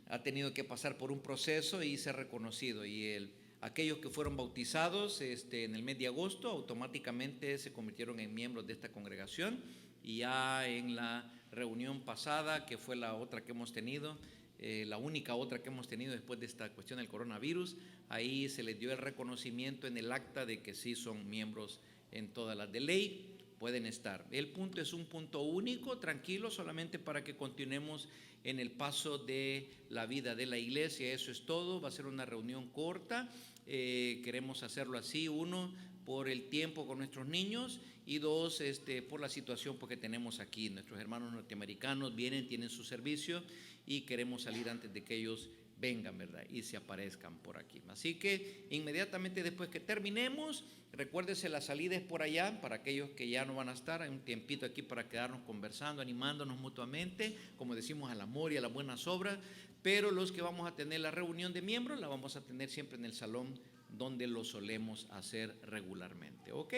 Ha tenido que pasar por un proceso y ser reconocido, y aquellos que fueron bautizados en el mes de agosto automáticamente se convirtieron en miembros de esta congregación, y ya en la reunión pasada, que fue la otra que hemos tenido, la única otra que hemos tenido después de esta cuestión del coronavirus, ahí se les dio el reconocimiento en el acta de que sí son miembros en todas las de ley. Pueden estar. El punto es un punto único, tranquilo, solamente para que continuemos en el paso de la vida de la iglesia. Eso es todo. Va a ser una reunión corta. Queremos hacerlo así, uno, por el tiempo con nuestros niños, y dos, por la situación porque tenemos aquí. Nuestros hermanos norteamericanos vienen, tienen su servicio, y queremos salir antes de que ellos vengan, ¿verdad? Y se aparezcan por aquí. Así que inmediatamente después que terminemos, recuérdese, la salida es por allá, para aquellos que ya no van a estar, hay un tiempito aquí para quedarnos conversando, animándonos mutuamente, como decimos, al amor y a las buenas obras, pero los que vamos a tener la reunión de miembros, la vamos a tener siempre en el salón donde lo solemos hacer regularmente, ¿ok?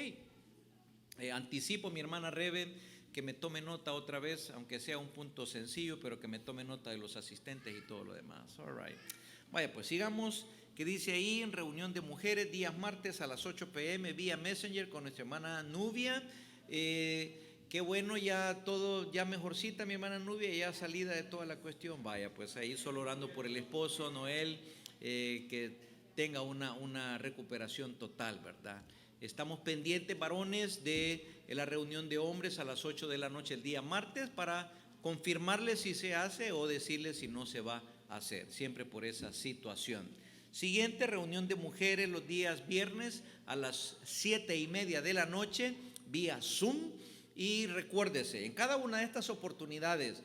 Anticipo, mi hermana Rebe, que me tome nota otra vez, aunque sea un punto sencillo, pero que me tome nota de los asistentes y todo lo demás. All right. Vaya, pues sigamos, que dice ahí, en reunión de mujeres, días martes a las 8 p.m. vía Messenger con nuestra hermana Nubia. Qué bueno, ya todo, ya mejorcita mi hermana Nubia, ya salida de toda la cuestión. Vaya, pues ahí solo orando por el esposo, Noel, que tenga una recuperación total, ¿verdad? Estamos pendientes, varones, de la reunión de hombres a las 8 de la noche el día martes para confirmarles si se hace o decirles si no se va a hacer, siempre por esa situación. Siguiente, reunión de mujeres los días viernes a las 7:30 de la noche vía Zoom. Y recuérdese, en cada una de estas oportunidades,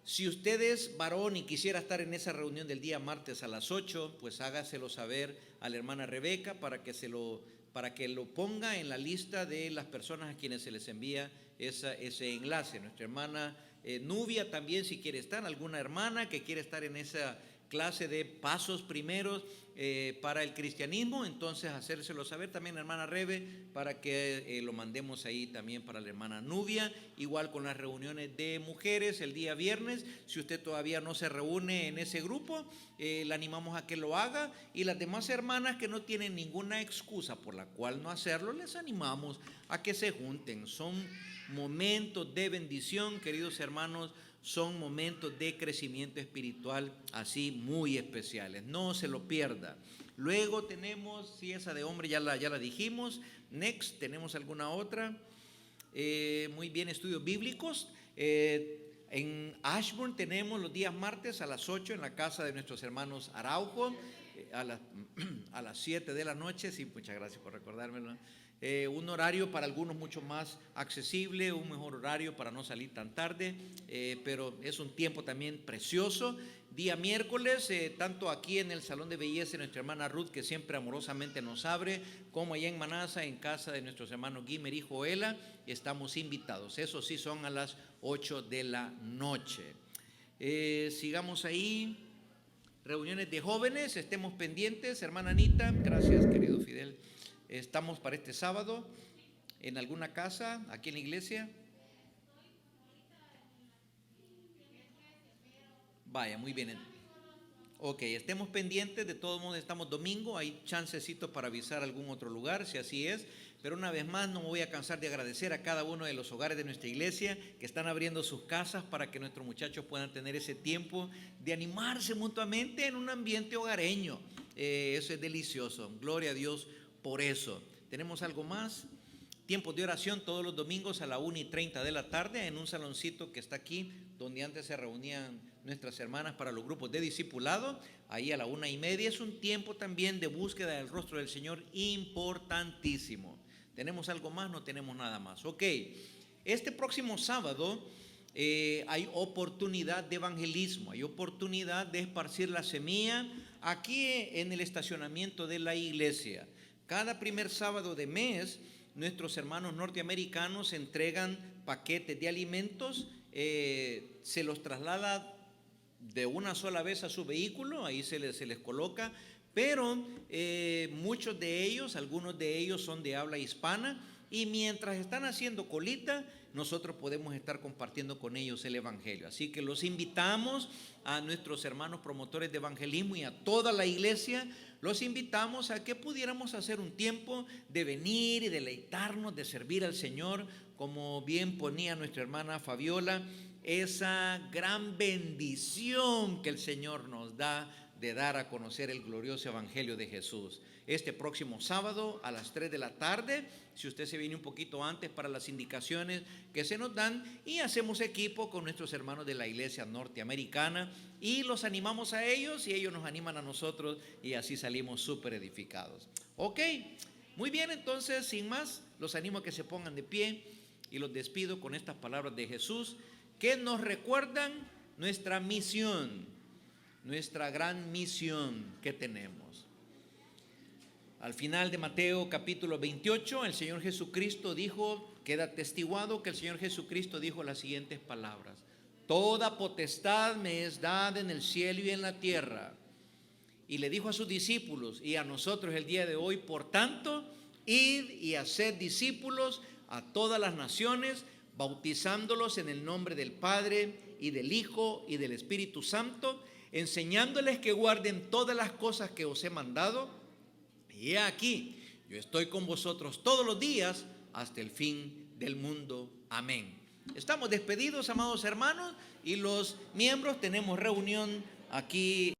si usted es varón y quisiera estar en esa reunión del día martes a las 8, pues hágaselo saber a la hermana Rebeca para que lo ponga en la lista de las personas a quienes se les envía ese enlace. Nuestra hermana Nubia también, si quiere estar, alguna hermana que quiere estar en esa clase de pasos primeros para el cristianismo, entonces hacérselo saber también a la hermana Rebe para que lo mandemos ahí también para la hermana Nubia. Igual con las reuniones de mujeres el día viernes, si usted todavía no se reúne en ese grupo, le animamos a que lo haga, y las demás hermanas que no tienen ninguna excusa por la cual no hacerlo, les animamos a que se junten. Son momentos de bendición, queridos hermanos, son momentos de crecimiento espiritual así muy especiales, no se lo pierda. Luego tenemos, si esa de hombre ya la dijimos. Next, ¿tenemos alguna otra? Muy bien, estudios bíblicos. En Ashburn tenemos los días martes a las 8 en la casa de nuestros hermanos Araujo, a las 7 de la noche, sí, muchas gracias por recordármelo. Un horario para algunos mucho más accesible, un mejor horario para no salir tan tarde, pero es un tiempo también precioso. Día miércoles, tanto aquí en el Salón de Belleza de nuestra hermana Ruth, que siempre amorosamente nos abre, como allá en Manasa, en casa de nuestros hermanos Guimer y Joela, estamos invitados. Eso sí, son a las 8 de la noche. Sigamos ahí. Reuniones de jóvenes, estemos pendientes. Hermana Anita, gracias, querido Fidel. Estamos para este sábado en alguna casa, aquí en la iglesia. Vaya, muy bien. Ok, estemos pendientes. De todos modos, estamos domingo, hay chancecito para avisar algún otro lugar, si así es. Pero una vez más, no me voy a cansar de agradecer a cada uno de los hogares de nuestra iglesia que están abriendo sus casas para que nuestros muchachos puedan tener ese tiempo de animarse mutuamente en un ambiente hogareño. Eso es delicioso. Gloria a Dios por eso. ¿Tenemos algo más? Tiempos de oración todos los domingos a la 1:30 de la tarde en un saloncito que está aquí, donde antes se reunían nuestras hermanas para los grupos de discipulado. Ahí a la 1:30 es un tiempo también de búsqueda del rostro del Señor importantísimo. ¿Tenemos algo más? No tenemos nada más. Ok, este próximo sábado hay oportunidad de evangelismo, hay oportunidad de esparcir la semilla aquí en el estacionamiento de la iglesia. Cada primer sábado de mes, nuestros hermanos norteamericanos entregan paquetes de alimentos, se los traslada de una sola vez a su vehículo, ahí se les coloca, pero muchos de ellos, algunos de ellos son de habla hispana, y mientras están haciendo colita, nosotros podemos estar compartiendo con ellos el evangelio. Así que los invitamos a nuestros hermanos promotores de evangelismo y a toda la iglesia, los invitamos a que pudiéramos hacer un tiempo de venir y deleitarnos, de servir al Señor, como bien ponía nuestra hermana Fabiola, esa gran bendición que el Señor nos da de dar a conocer el glorioso evangelio de Jesús. Este próximo sábado a las 3 de la tarde, si usted se viene un poquito antes para las indicaciones que se nos dan, y hacemos equipo con nuestros hermanos de la iglesia norteamericana y los animamos a ellos y ellos nos animan a nosotros, y así salimos súper edificados. Ok, muy bien, entonces sin más los animo a que se pongan de pie y los despido con estas palabras de Jesús que nos recuerdan nuestra misión. nuestra gran misión que tenemos. Al final de Mateo capítulo 28, el Señor Jesucristo dijo, queda atestiguado que el Señor Jesucristo dijo las siguientes palabras: toda potestad me es dada en el cielo y en la tierra. Y le dijo a sus discípulos y a nosotros el día de hoy, por tanto, id y haced discípulos a todas las naciones, bautizándolos en el nombre del Padre y del Hijo y del Espíritu Santo, enseñándoles que guarden todas las cosas que os he mandado. Y he aquí, yo estoy con vosotros todos los días hasta el fin del mundo. Amén. Estamos despedidos, amados hermanos, y los miembros tenemos reunión aquí.